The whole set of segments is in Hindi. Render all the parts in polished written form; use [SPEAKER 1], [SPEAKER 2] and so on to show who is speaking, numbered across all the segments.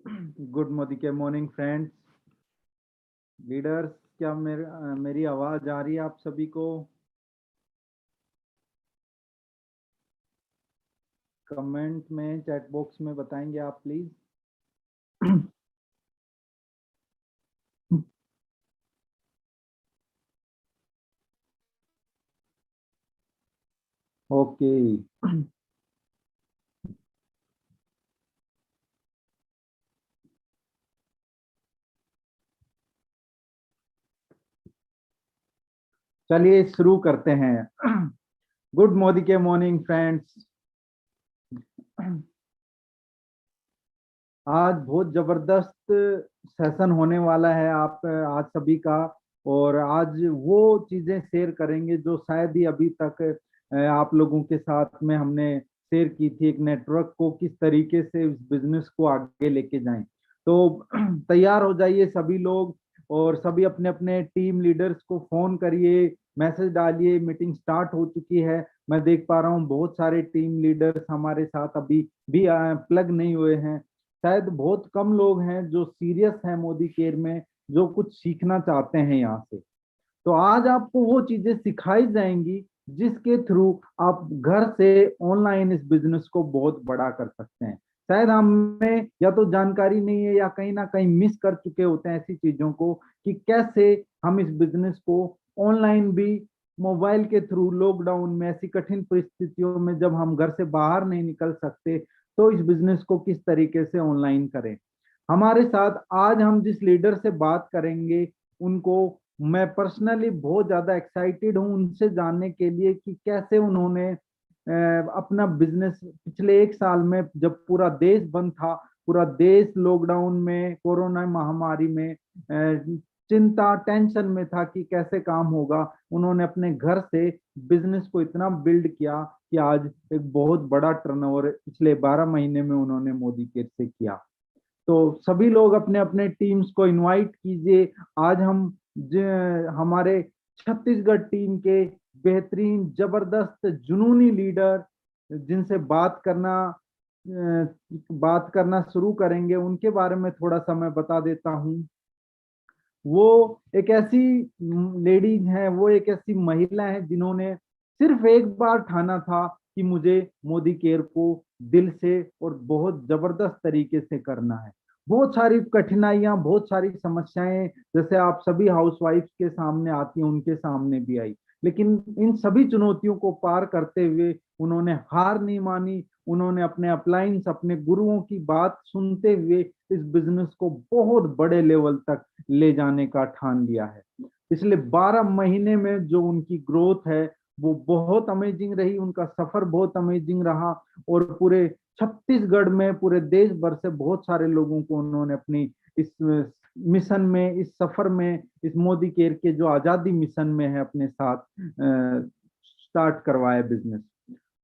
[SPEAKER 1] गुड मोदी के मॉर्निंग फ्रेंड्स, लीडर्स। क्या मेरी आवाज आ रही है आप सभी को? कमेंट में, चैट बॉक्स में बताएंगे आप प्लीज। ओके। चलिए शुरू करते हैं। गुड मोदी के मॉर्निंग फ्रेंड्स। आज बहुत जबरदस्त सेशन होने वाला है आप आज सभी का। और आज वो चीजें शेयर करेंगे जो शायद ही अभी तक आप लोगों के साथ में हमने शेयर की थी। एक नेटवर्क को किस तरीके से इस बिजनेस को आगे लेके जाएं। तो तैयार हो जाइए सभी लोग, और सभी अपने अपने टीम लीडर्स को फोन करिए, मैसेज डालिए। मीटिंग स्टार्ट हो चुकी है। मैं देख पा रहा हूँ बहुत सारे टीम लीडर्स हमारे साथ अभी भी प्लग नहीं हुए हैं। शायद बहुत कम लोग हैं जो सीरियस हैं मोदी केयर में, जो कुछ सीखना चाहते हैं यहाँ से। तो आज आपको वो चीजें सिखाई जाएंगी जिसके थ्रू आप घर से ऑनलाइन इस बिजनेस को बहुत बड़ा कर सकते हैं। शायद हमें या तो जानकारी नहीं है या कहीं ना कहीं मिस कर चुके होते हैं ऐसी चीजों को, कि कैसे हम इस बिजनेस को ऑनलाइन भी, मोबाइल के थ्रू, लॉकडाउन में ऐसी कठिन परिस्थितियों में जब हम घर से बाहर नहीं निकल सकते, तो इस बिजनेस को किस तरीके से ऑनलाइन करें। हमारे साथ आज हम जिस लीडर से बात करेंगे, उनको मैं पर्सनली बहुत ज्यादा एक्साइटेड हूं उनसे जानने के लिए कि कैसे उन्होंने अपना बिजनेस पिछले एक साल में, जब पूरा देश बंद था, पूरा देश लॉकडाउन में, कोरोना महामारी में चिंता टेंशन में था कि कैसे काम होगा, उन्होंने अपने घर से बिजनेस को इतना बिल्ड किया कि आज एक बहुत बड़ा टर्नओवर पिछले 12 महीने में उन्होंने मोदी केयर से किया। तो सभी लोग अपने अपने टीम्स को इनवाइट कीजिए। आज हम हमारे छत्तीसगढ़ टीम के बेहतरीन, जबरदस्त, जुनूनी लीडर जिनसे बात करना शुरू करेंगे, उनके बारे में थोड़ा सा मैं बता देता हूँ। वो एक ऐसी लेडीज हैं, वो एक ऐसी महिला है जिन्होंने सिर्फ एक बार ठाना था कि मुझे मोदी केयर को दिल से और बहुत जबरदस्त तरीके से करना है। बहुत सारी कठिनाइयां, बहुत सारी समस्याएं, जैसे आप सभी हाउसवाइफ के सामने आती हैं, उनके सामने भी आई। लेकिन इन सभी चुनौतियों को पार करते हुए उन्होंने हार नहीं मानी। उन्होंने अपने अपलाइंस, अपने गुरुओं की बात सुनते हुए इस बिजनेस को बहुत बड़े लेवल तक ले जाने का ठान लिया है। पिछले 12 महीने में जो उनकी ग्रोथ है वो बहुत अमेजिंग रही, उनका सफर बहुत अमेजिंग रहा। और पूरे छत्तीसगढ़ में, पूरे देश भर से बहुत सारे लोगों को उन्होंने अपनी इस मिशन में, इस सफर में, इस मोदी केयर के जो आजादी मिशन में है, अपने साथ स्टार्ट करवाया बिजनेस।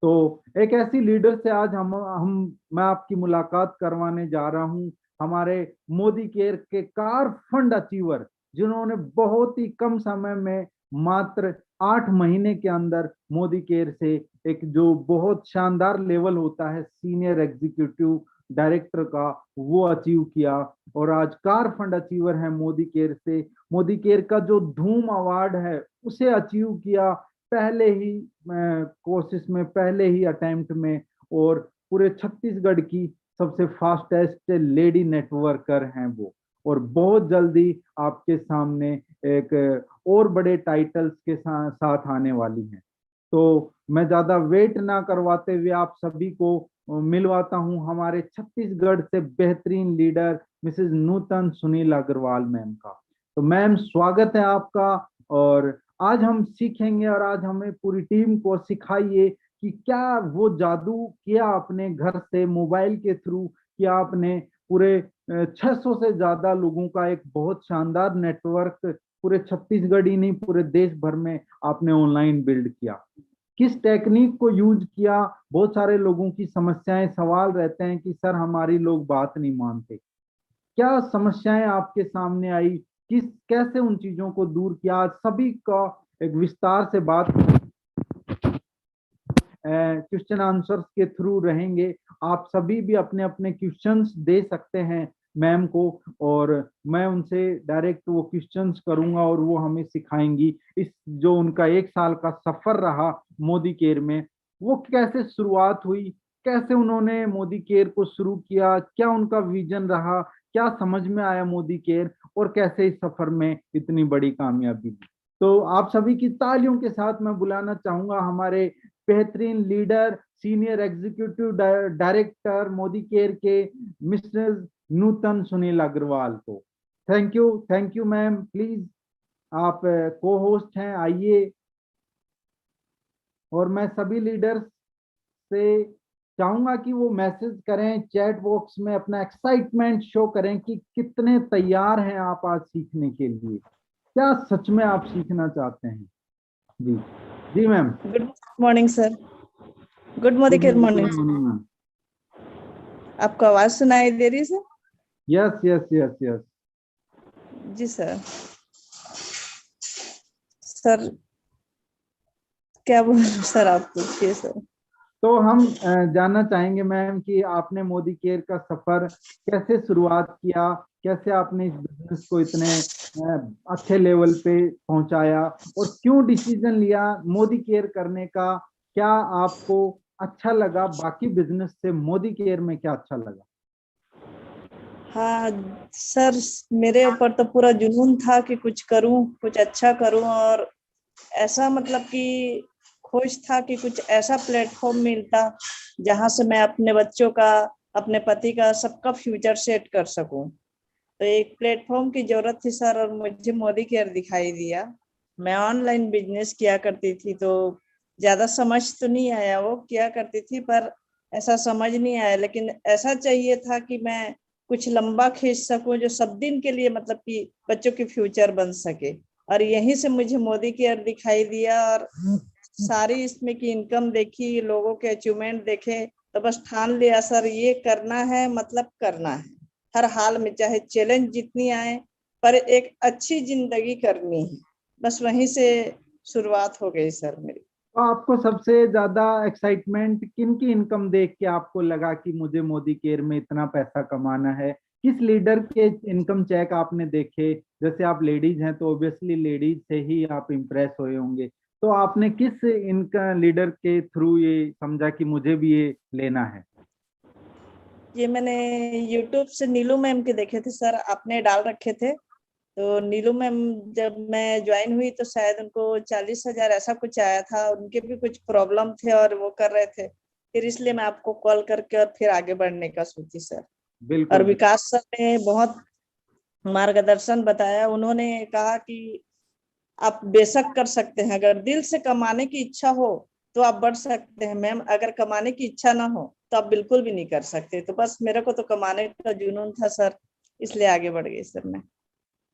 [SPEAKER 1] तो एक ऐसी लीडर से आज हम मैं आपकी मुलाकात करवाने जा रहा हूं। हमारे मोदी केयर के कार फंड अचीवर, जिन्होंने बहुत ही कम समय में, मात्र 8 महीने के अंदर, मोदी केयर से एक जो बहुत शानदार लेवल होता है सीनियर एग्जीक्यूटिव डायरेक्टर का, वो अचीव किया। और आज कार फंड अचीवर है मोदी केयर से। मोदी केयर का जो धूम अवार्ड है उसे अचीव किया पहले ही कोशिश में, पहले ही अटेम्प्ट में। और पूरे छत्तीसगढ़ की सबसे फास्टेस्ट लेडी नेटवर्कर हैं वो। और बहुत जल्दी आपके सामने एक और बड़े टाइटल्स के साथ आने वाली हैं। तो मैं ज्यादा वेट ना करवाते हुए आप सभी को मिलवाता हूं हमारे छत्तीसगढ़ से बेहतरीन लीडर मिसेज नूतन सुनील अग्रवाल मैम का। तो मैम, स्वागत है आपका। और आज हम सीखेंगे, और आज हमें पूरी टीम को सिखाइए कि क्या वो जादू किया आपने घर से मोबाइल के थ्रू, कि आपने पूरे 600 से ज्यादा लोगों का एक बहुत शानदार नेटवर्क पूरे छत्तीसगढ़ ही नहीं, पूरे देश भर में आपने ऑनलाइन बिल्ड किया। किस टेक्निक को यूज किया? बहुत सारे लोगों की समस्याएं, सवाल रहते हैं कि सर हमारी लोग बात नहीं मानते। क्या समस्याएं आपके सामने आई, किस कैसे उन चीजों को दूर किया, आज सभी का एक विस्तार से बात क्वेश्चन आंसर्स के थ्रू रहेंगे। आप सभी भी अपने अपने क्वेश्चंस दे सकते हैं मैम को, और मैं उनसे डायरेक्ट वो क्वेश्चंस करूंगा और वो हमें सिखाएंगी इस जो उनका 1 साल का सफर रहा मोदी केयर में, वो कैसे शुरुआत हुई, कैसे उन्होंने मोदी केयर को शुरू किया, क्या उनका विजन रहा, क्या समझ में आया मोदी केयर, और कैसे इस सफर में इतनी बड़ी कामयाबी दी। तो आप सभी की तालियों के साथ मैं बुलाना चाहूंगा हमारे बेहतरीन leader, senior executive director Modi care के, मिस्टर नूतन सुनील अग्रवाल को। Thank you ma'am. प्लीज, आप को होस्ट हैं, आइए। और मैं सभी लीडर्स से चाहूंगा कि वो मैसेज करें चैट बॉक्स में, अपना एक्साइटमेंट शो करें कि कितने तैयार हैं आप आज सीखने के लिए, क्या सच में आप सीखना चाहते हैं। जी जी ma'am.
[SPEAKER 2] Good morning sir. Good
[SPEAKER 1] good
[SPEAKER 2] morning morning.
[SPEAKER 1] Morning ma'am.
[SPEAKER 2] आपको आवाज सुनाई दे रही है sir?
[SPEAKER 1] Yes yes yes yes.
[SPEAKER 2] जी सर। सर क्या बोल रहे सर, आप पूछिए सर।
[SPEAKER 1] तो हम जानना चाहेंगे मैम कि आपने मोदी केयर का सफर कैसे शुरुआत किया, कैसे आपने इस बिजनेस को इतने अच्छे लेवल पे पहुंचाया, और क्यों डिसीजन लिया मोदी केयर करने का, क्या आपको अच्छा लगा बाकी बिजनेस से, मोदी केयर में क्या अच्छा लगा।
[SPEAKER 2] हाँ सर, मेरे ऊपर तो पूरा जुनून था कि कुछ करूं, कुछ अच्छा करूं, और ऐसा मतलब कि खोज था कि कुछ ऐसा प्लेटफॉर्म मिलता जहां से मैं अपने बच्चों का, अपने पति का, सबका फ्यूचर सेट कर सकूं। तो एक प्लेटफॉर्म की जरूरत थी सर, और मुझे मोदी केयर दिखाई दिया। मैं ऑनलाइन बिजनेस किया करती थी, तो ज्यादा समझ तो नहीं आया, वो किया करती थी पर ऐसा समझ नहीं आया, लेकिन ऐसा चाहिए था कि मैं कुछ लंबा खींच सकूं जो सब दिन के लिए, मतलब कि बच्चों की फ्यूचर बन सके। और यहीं से मुझे मोदी केयर दिखाई दिया, और सारी इसमें की इनकम देखी, लोगों के अचीवमेंट देखे, तो बस ठान लिया सर ये करना है, मतलब करना है हर हाल में, चाहे चैलेंज जितनी आए, पर एक अच्छी जिंदगी करनी है। बस वहीं से शुरुआत हो गई सर मेरी।
[SPEAKER 1] तो आपको सबसे ज्यादा एक्साइटमेंट किन की इनकम देख के आपको लगा कि मुझे मोदी केयर में इतना पैसा कमाना है, किस लीडर के इनकम चेक आपने देखे। जैसे आप लेडीज हैं तो ऑब्वियसली लेडीज से ही आप इम्प्रेस हुए होंगे, तो आपने किस इनका लीडर के थ्रू ये समझा कि मुझे भी ये लेना है।
[SPEAKER 2] ये मैंने यूट्यूब से नीलू मैम के देखे थे सर, आपने डाल रखे थे। तो नीलू मैम जब मैं ज्वाइन हुई तो शायद उनको 40,000 ऐसा कुछ आया था, उनके भी कुछ प्रॉब्लम थे और वो कर रहे थे, फिर इसलिए मैं आपको कॉल करके और फिर आगे बढ़ने का सोची सर। और
[SPEAKER 1] बिल्कुल।
[SPEAKER 2] विकास सर ने बहुत मार्गदर्शन बताया, उन्होंने कहा कि आप बेशक कर सकते हैं, अगर दिल से कमाने की इच्छा हो तो आप बढ़ सकते हैं मैम, अगर कमाने की इच्छा ना हो तो आप बिल्कुल भी नहीं कर सकते। तो बस मेरे को तो कमाने का जुनून था सर, इसलिए आगे बढ़ गई सर मैं।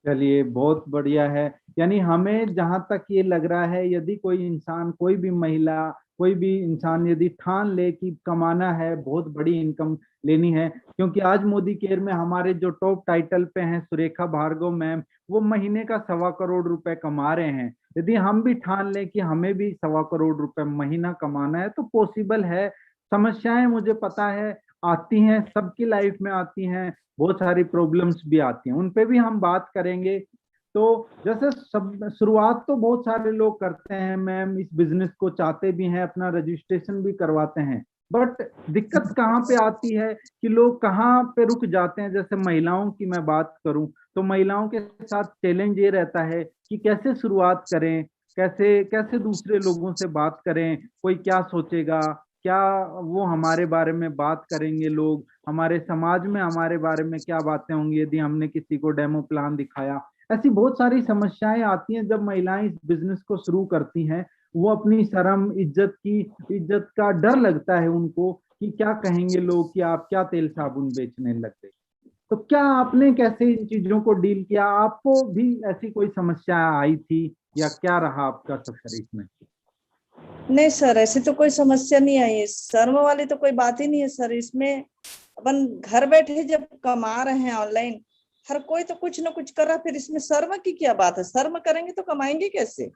[SPEAKER 1] चलिए बहुत बढ़िया है। यानी हमें जहां तक ये लग रहा है, यदि कोई इंसान, कोई भी महिला, कोई भी इंसान यदि ठान ले कि कमाना है, बहुत बड़ी इनकम लेनी है, क्योंकि आज मोदी केयर में हमारे जो टॉप टाइटल पे हैं सुरेखा भार्गव मैम, वो महीने का 1.25 करोड़ कमा रहे हैं। यदि हम भी ठान लें कि हमें भी 1.25 करोड़ महीना कमाना है तो पॉसिबल है। समस्याएं मुझे पता है आती हैं, सबकी लाइफ में आती हैं, बहुत सारी प्रॉब्लम्स भी आती हैं, उन पे भी हम बात करेंगे। तो जैसे सब शुरुआत तो बहुत सारे लोग करते हैं मैम, इस बिजनेस को चाहते भी हैं, अपना रजिस्ट्रेशन भी करवाते हैं, बट दिक्कत कहाँ पे आती है कि लोग कहाँ पे रुक जाते हैं। जैसे महिलाओं की मैं बात करूं तो महिलाओं के साथ चैलेंज ये रहता है कि कैसे शुरुआत करें, कैसे कैसे दूसरे लोगों से बात करें, कोई क्या सोचेगा, क्या वो हमारे बारे में बात करेंगे, लोग हमारे समाज में हमारे बारे में क्या बातें होंगी यदि हमने किसी को डेमो प्लान दिखाया। ऐसी बहुत सारी समस्याएं आती हैं जब महिलाएं इस बिजनेस को शुरू करती हैं। वो अपनी शर्म, इज्जत का डर लगता है उनको कि क्या कहेंगे लोग कि आप क्या तेल साबुन बेचने लग गए। तो क्या आपने कैसे इन चीजों को डील किया, आपको भी ऐसी कोई समस्या आई थी, या क्या रहा आपका सफर इसमें।
[SPEAKER 2] नहीं सर, ऐसी तो कोई समस्या नहीं आई, शर्म वाली तो कोई बात ही नहीं है सर इसमें। अपन घर बैठे जब कमा रहे हैं ऑनलाइन, हर कोई तो कुछ ना कुछ कर रहा है, फिर इसमें शर्म की क्या बात है? शर्म करेंगे तो कमाएंगे कैसे?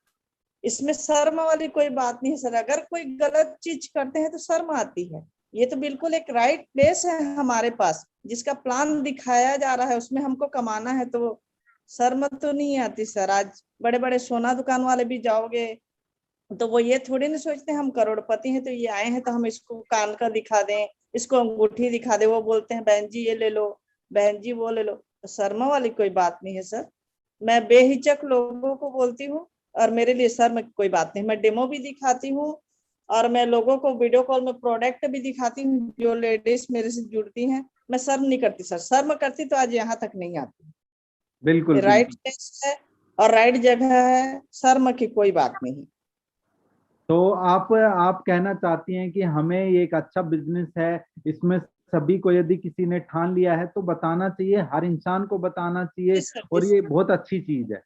[SPEAKER 2] इसमें शर्म वाली कोई बात नहीं है सर। अगर कोई गलत चीज करते हैं तो शर्म आती है, ये तो बिल्कुल एक राइट प्लेस है हमारे पास, जिसका प्लान दिखाया जा रहा है, उसमें हमको कमाना है, तो शर्म तो नहीं आती सर। आज बड़े बड़े सोना दुकान वाले भी जाओगे तो वो ये थोड़ी ना सोचते हैं हम करोड़पति हैं तो ये आए हैं तो हम इसको कान का दिखा दें, इसको अंगूठी दिखा दे। वो बोलते हैं बहन जी ये ले लो, बहन जी वो ले लो। तो शर्म वाली कोई बात नहीं है सर। मैं बेहिचक लोगों को बोलती हूँ, और मेरे लिए शर्म की कोई बात नहीं। मैं डेमो भी दिखाती हूँ, और मैं लोगों को वीडियो कॉल में प्रोडक्ट भी दिखाती हूँ। जो लेडीज मेरे से जुड़ती हैं, मैं शर्म नहीं करती सर। शर्म करती तो आज यहाँ तक नहीं आती।
[SPEAKER 1] बिल्कुल
[SPEAKER 2] राइट
[SPEAKER 1] बिल्कुल।
[SPEAKER 2] प्लेस है और राइट जगह है, शर्म की कोई बात नहीं।
[SPEAKER 1] तो आप कहना चाहती हैं कि हमें ये एक अच्छा बिजनेस है, इसमें सभी को यदि किसी ने ठान लिया है तो बताना चाहिए, हर इंसान को बताना
[SPEAKER 2] जी
[SPEAKER 1] चाहिए,
[SPEAKER 2] सर, जी
[SPEAKER 1] और ये
[SPEAKER 2] सर,
[SPEAKER 1] बहुत अच्छी चीज है।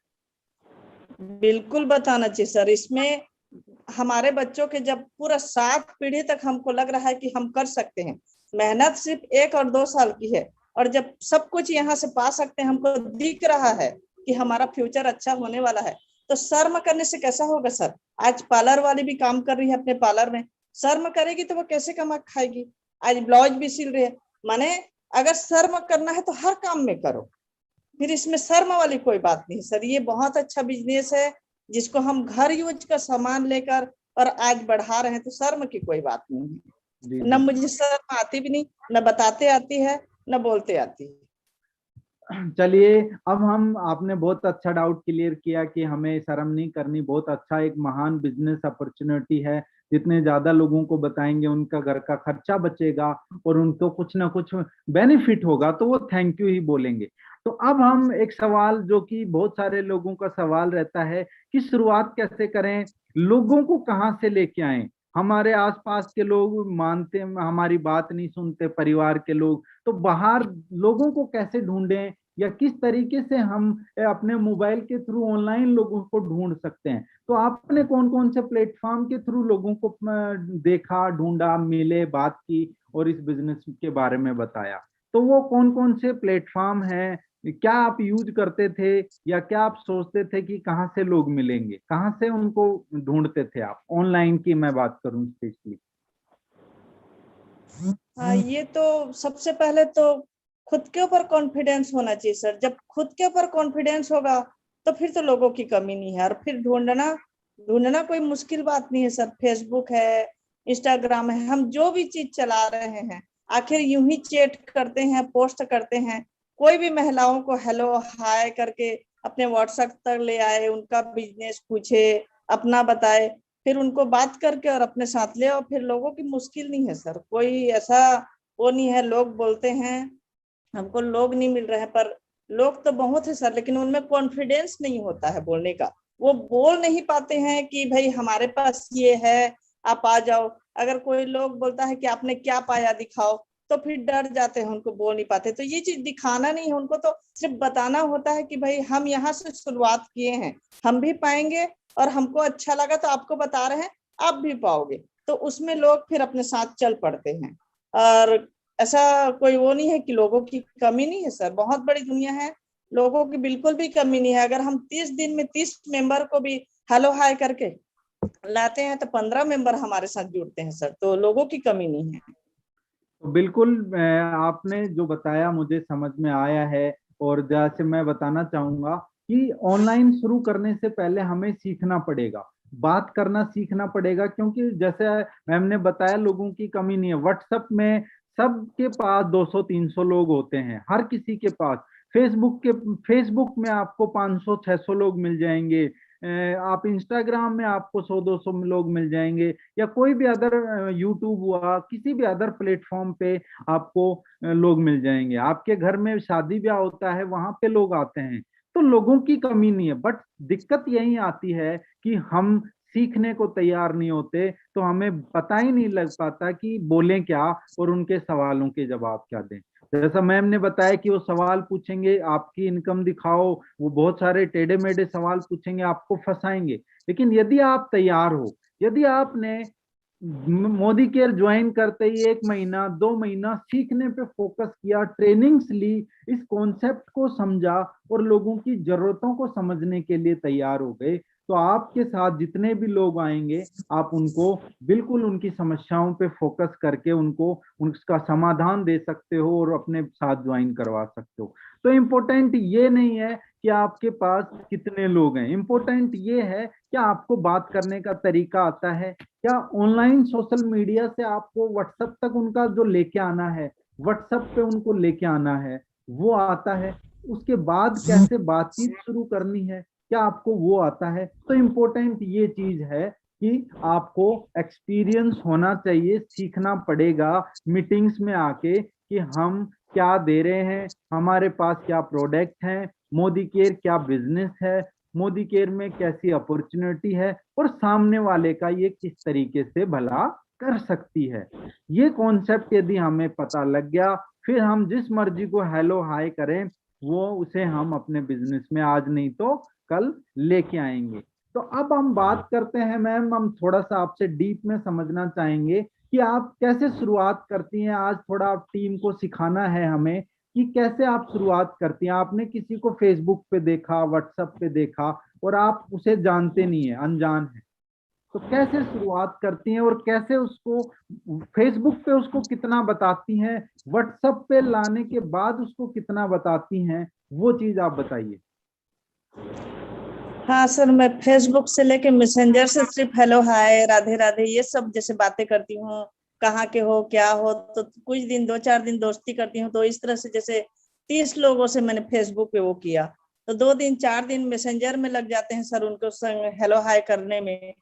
[SPEAKER 2] बिल्कुल बताना चाहिए सर। इसमें हमारे बच्चों के जब पूरा 7 पीढ़ी तक हमको लग रहा है कि हम कर सकते हैं। मेहनत सिर्फ 1 और 2 साल की है, और जब सब कुछ यहाँ से पा सकते हैं, हमको दिख रहा है कि हमारा फ्यूचर अच्छा होने वाला है, तो शर्म करने से कैसा होगा सर। आज पार्लर वाली भी काम कर रही है अपने पार्लर में, शर्म करेगी तो वो कैसे कमा खाएगी। आज ब्लाउज भी सिल रही है। माने अगर शर्म करना है तो हर काम में करो, फिर इसमें शर्म वाली कोई बात नहीं सर। ये बहुत अच्छा बिजनेस है, जिसको हम घर यूज का सामान लेकर और आज बढ़ा रहे हैं, तो शर्म की कोई बात नहीं
[SPEAKER 1] जी
[SPEAKER 2] है। न
[SPEAKER 1] जी।
[SPEAKER 2] मुझे शर्म आती भी नहीं, न बताते आती है, न बोलते आती है।
[SPEAKER 1] चलिए, अब हम आपने बहुत अच्छा डाउट क्लियर किया कि हमें शर्म नहीं करनी, बहुत अच्छा एक महान बिजनेस अपॉर्चुनिटी है। जितने ज्यादा लोगों को बताएंगे उनका घर का खर्चा बचेगा और उनको कुछ ना कुछ बेनिफिट होगा, तो वो थैंक यू ही बोलेंगे। तो अब हम एक सवाल जो कि बहुत सारे लोगों का सवाल रहता है कि शुरुआत कैसे करें, लोगों को कहाँ से लेके आएं। हमारे आसपास के लोग मानते, हमारी बात नहीं सुनते, परिवार के लोग, तो बाहर लोगों को कैसे ढूंढें, या किस तरीके से हम अपने मोबाइल के थ्रू ऑनलाइन लोगों को ढूंढ सकते हैं। तो आपने कौन कौन से प्लेटफॉर्म के थ्रू लोगों को देखा, ढूंढा, मिले, बात की और इस बिजनेस के बारे में बताया, तो वो कौन कौन से प्लेटफॉर्म हैं, क्या आप यूज करते थे, या क्या आप सोचते थे कि कहाँ से लोग मिलेंगे, कहाँ से उनको ढूंढते थे आप, ऑनलाइन की मैं बात करूं स्पेशली।
[SPEAKER 2] हाँ, ये तो सबसे पहले तो खुद के ऊपर कॉन्फिडेंस होना चाहिए सर। जब खुद के ऊपर कॉन्फिडेंस होगा तो फिर तो लोगों की कमी नहीं है, और फिर ढूंढना ढूंढना कोई मुश्किल बात नहीं है सर। फेसबुक है, इंस्टाग्राम है, हम जो भी चीज चला रहे हैं आखिर यूं ही चैट करते हैं, पोस्ट करते हैं। कोई भी महिलाओं को हेलो हाय करके अपने व्हाट्सएप तक ले आए, उनका बिजनेस पूछे, अपना बताए, फिर उनको बात करके और अपने साथ ले आओ। फिर लोगों की मुश्किल नहीं है सर, कोई ऐसा वो नहीं है। लोग बोलते हैं हमको लोग नहीं मिल रहे हैं, पर लोग तो बहुत है सर, लेकिन उनमें कॉन्फिडेंस नहीं होता है बोलने का। वो बोल नहीं पाते हैं कि भाई हमारे पास ये है, आप आ जाओ। अगर कोई लोग बोलता है कि आपने क्या पाया दिखाओ, तो फिर डर जाते हैं, उनको बोल नहीं पाते। तो ये चीज दिखाना नहीं है, उनको तो सिर्फ बताना होता है कि भाई हम यहाँ से शुरुआत किए हैं, हम भी पाएंगे, और हमको अच्छा लगा तो आपको बता रहे हैं, आप भी पाओगे। तो उसमें लोग फिर अपने साथ चल पड़ते हैं। और ऐसा कोई वो नहीं है कि लोगों की कमी नहीं है सर, बहुत बड़ी दुनिया है, लोगों की बिल्कुल भी कमी नहीं है। अगर हम 30 दिन में 30 मेंबर को भी हेलो हाय करके लाते हैं तो 15 मेंबर हमारे साथ जुड़ते हैं सर, तो लोगों की कमी नहीं है।
[SPEAKER 1] तो बिल्कुल आपने जो बताया मुझे समझ में आया है। और जैसे मैं बताना चाहूंगा कि ऑनलाइन शुरू करने से पहले हमें सीखना पड़ेगा, बात करना सीखना पड़ेगा, क्योंकि जैसे मैम ने बताया लोगों की कमी नहीं है। व्हाट्सएप में सबके पास 200-300 लोग होते हैं, हर किसी के पास। फेसबुक में आपको 500-600 लोग मिल जाएंगे। आप इंस्टाग्राम में आपको 100-200 लोग मिल जाएंगे, या कोई भी अदर, यूट्यूब हुआ, किसी भी अदर प्लेटफॉर्म पे आपको लोग मिल जाएंगे। आपके घर में शादी ब्याह होता है, वहां पे लोग आते हैं। तो लोगों की कमी नहीं है, बट दिक्कत यही आती है कि हम सीखने को तैयार नहीं होते, तो हमें पता ही नहीं लग पाता कि बोलें क्या और उनके सवालों के जवाब क्या दें। जैसा मैम ने बताया कि वो सवाल पूछेंगे, आपकी इनकम दिखाओ, वो बहुत सारे टेढ़े मेढ़े सवाल पूछेंगे, आपको फंसाएंगे। लेकिन यदि आप तैयार हो, यदि आपने मोदी केयर ज्वाइन करते ही 1 महीना 2 महीना सीखने पे फोकस किया, ट्रेनिंग्स ली, इस कॉन्सेप्ट को समझा और लोगों की जरूरतों को समझने के लिए तैयार हो गए, तो आपके साथ जितने भी लोग आएंगे आप उनको बिल्कुल उनकी समस्याओं पे फोकस करके उनको उसका समाधान दे सकते हो और अपने साथ ज्वाइन करवा सकते हो। तो इम्पोर्टेंट ये नहीं है कि आपके पास कितने लोग हैं, इम्पोर्टेंट ये है कि आपको बात करने का तरीका आता है, क्या ऑनलाइन सोशल मीडिया से आपको व्हाट्सएप तक उनका जो लेके आना है, व्हाट्सएप पे उनको लेके आना है वो आता है, उसके बाद कैसे बातचीत शुरू करनी है क्या आपको वो आता है। तो इम्पोर्टेंट ये चीज है कि आपको एक्सपीरियंस होना चाहिए, सीखना पड़ेगा मीटिंग्स में आके कि हम क्या दे रहे हैं, हमारे पास क्या प्रोडक्ट है, मोदी केयर क्या बिजनेस है, मोदी केयर में कैसी अपॉर्चुनिटी है और सामने वाले का ये किस तरीके से भला कर सकती है। ये कॉन्सेप्ट यदि हमें पता लग गया, फिर हम जिस मर्जी को हेलो हाय करें वो उसे हम अपने बिजनेस में आज नहीं तो कल लेके आएंगे। तो अब हम बात करते हैं मैम, हम थोड़ा सा आपसे डीप में समझना चाहेंगे कि आप कैसे शुरुआत करती हैं। आज थोड़ा आप टीम को सिखाना है हमें कि कैसे आप शुरुआत करती हैं। आपने किसी को फेसबुक पे देखा, व्हाट्सएप पे देखा और आप उसे जानते नहीं है, अनजान है, तो कैसे शुरुआत करती हैं और कैसे उसको फेसबुक पे उसको कितना बताती हैं, व्हाट्सएप पे लाने के बाद उसको कितना बताती हैं, वो चीज आप बताइए।
[SPEAKER 2] हाँ सर, मैं फेसबुक से लेके मैसेंजर से सिर्फ हेलो हाय राधे राधे ये सब जैसे बातें करती हूँ, कहाँ के हो क्या हो, तो कुछ दिन 2-4 दिन दोस्ती करती हूँ। तो इस तरह से जैसे 30 लोगों से मैंने फेसबुक पे वो किया, तो 2 दिन 4 दिन मैसेंजर में लग जाते हैं सर उनको संग हेलो हाय करने में।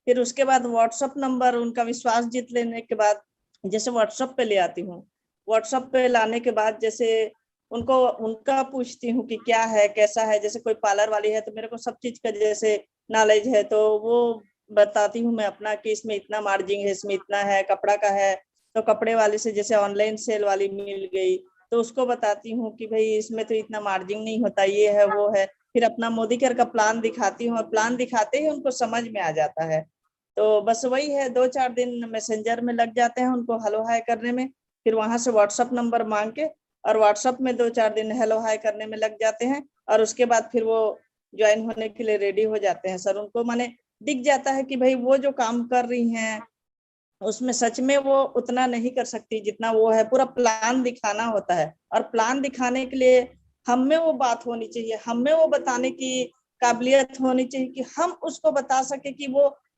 [SPEAKER 2] फिर उसके बाद व्हाट्सअप नंबर उनका विश्वास जीत लेने के बाद जैसे व्हाट्सअप पे ले आती हूँ। व्हाट्सअप पे लाने के बाद जैसे उनको उनका पूछती हूँ कि क्या है कैसा है। जैसे कोई पार्लर वाली है तो मेरे को सब चीज का जैसे नॉलेज है, तो वो बताती हूँ मैं अपना कि इसमें इतना मार्जिन है, इसमें इतना है। कपड़ा का है तो कपड़े वाले से जैसे ऑनलाइन सेल वाली मिल गई तो उसको बताती हूँ कि भाई इसमें तो इतना मार्जिन नहीं होता, ये है वो है। फिर अपना मोदी केयर का प्लान दिखाती हूँ और प्लान दिखाते ही उनको समझ में आ जाता है। तो बस वही है, 2-4 दिन मैसेंजर में लग जाते हैं उनको हेलो हाय करने में। फिर वहां से व्हाट्सअप नंबर मांग के और व्हाट्सअप में 2-4 दिन हेलो हाय करने में लग जाते हैं। और उसके बाद फिर वो ज्वाइन होने के लिए रेडी हो जाते हैं सर। उनको माने दिख जाता है कि भाई वो जो काम कर रही हैं उसमें सच में वो उतना नहीं कर सकती जितना वो है। पूरा प्लान दिखाना होता है और प्लान दिखाने के लिए हम में वो बात होनी चाहिए, हम में वो बताने की काबिलियत होनी चाहिए कि हम उसको बता सके कि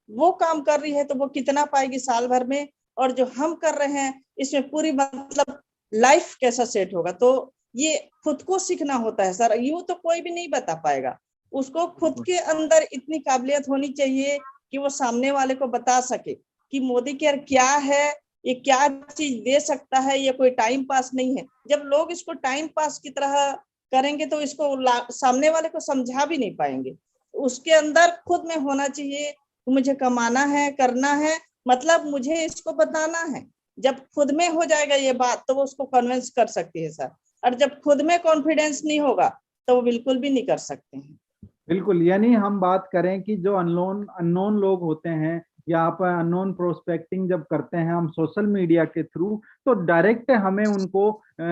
[SPEAKER 2] वो काम कर रही है तो वो कितना पाएगी साल भर में, और जो हम कर रहे हैं इसमें पूरी मतलब लाइफ कैसा सेट होगा। तो ये खुद को सीखना होता है सर, यूं तो कोई भी नहीं बता पाएगा। उसको खुद के अंदर इतनी काबिलियत होनी चाहिए कि वो सामने वाले को बता सके कि मोदी केयर क्या है, ये क्या चीज दे सकता है, ये कोई टाइम पास नहीं है। जब लोग इसको टाइम पास की तरह करेंगे तो इसको सामने वाले को समझा भी नहीं पाएंगे। उसके अंदर खुद में होना चाहिए कि मुझे कमाना है, करना है, मतलब मुझे इसको बताना है। जब खुद में हो जाएगा ये बात तो वो उसको कन्विंस कर सकती है सर। और जब खुद में कॉन्फिडेंस नहीं होगा तो वो बिल्कुल भी नहीं कर सकते हैं।
[SPEAKER 1] बिल्कुल, यानी हम बात करें कि जो अननोन अननोन लोग होते हैं या आप अननोन प्रोस्पेक्टिंग जब करते हैं हम सोशल मीडिया के थ्रू, तो डायरेक्ट हमें उनको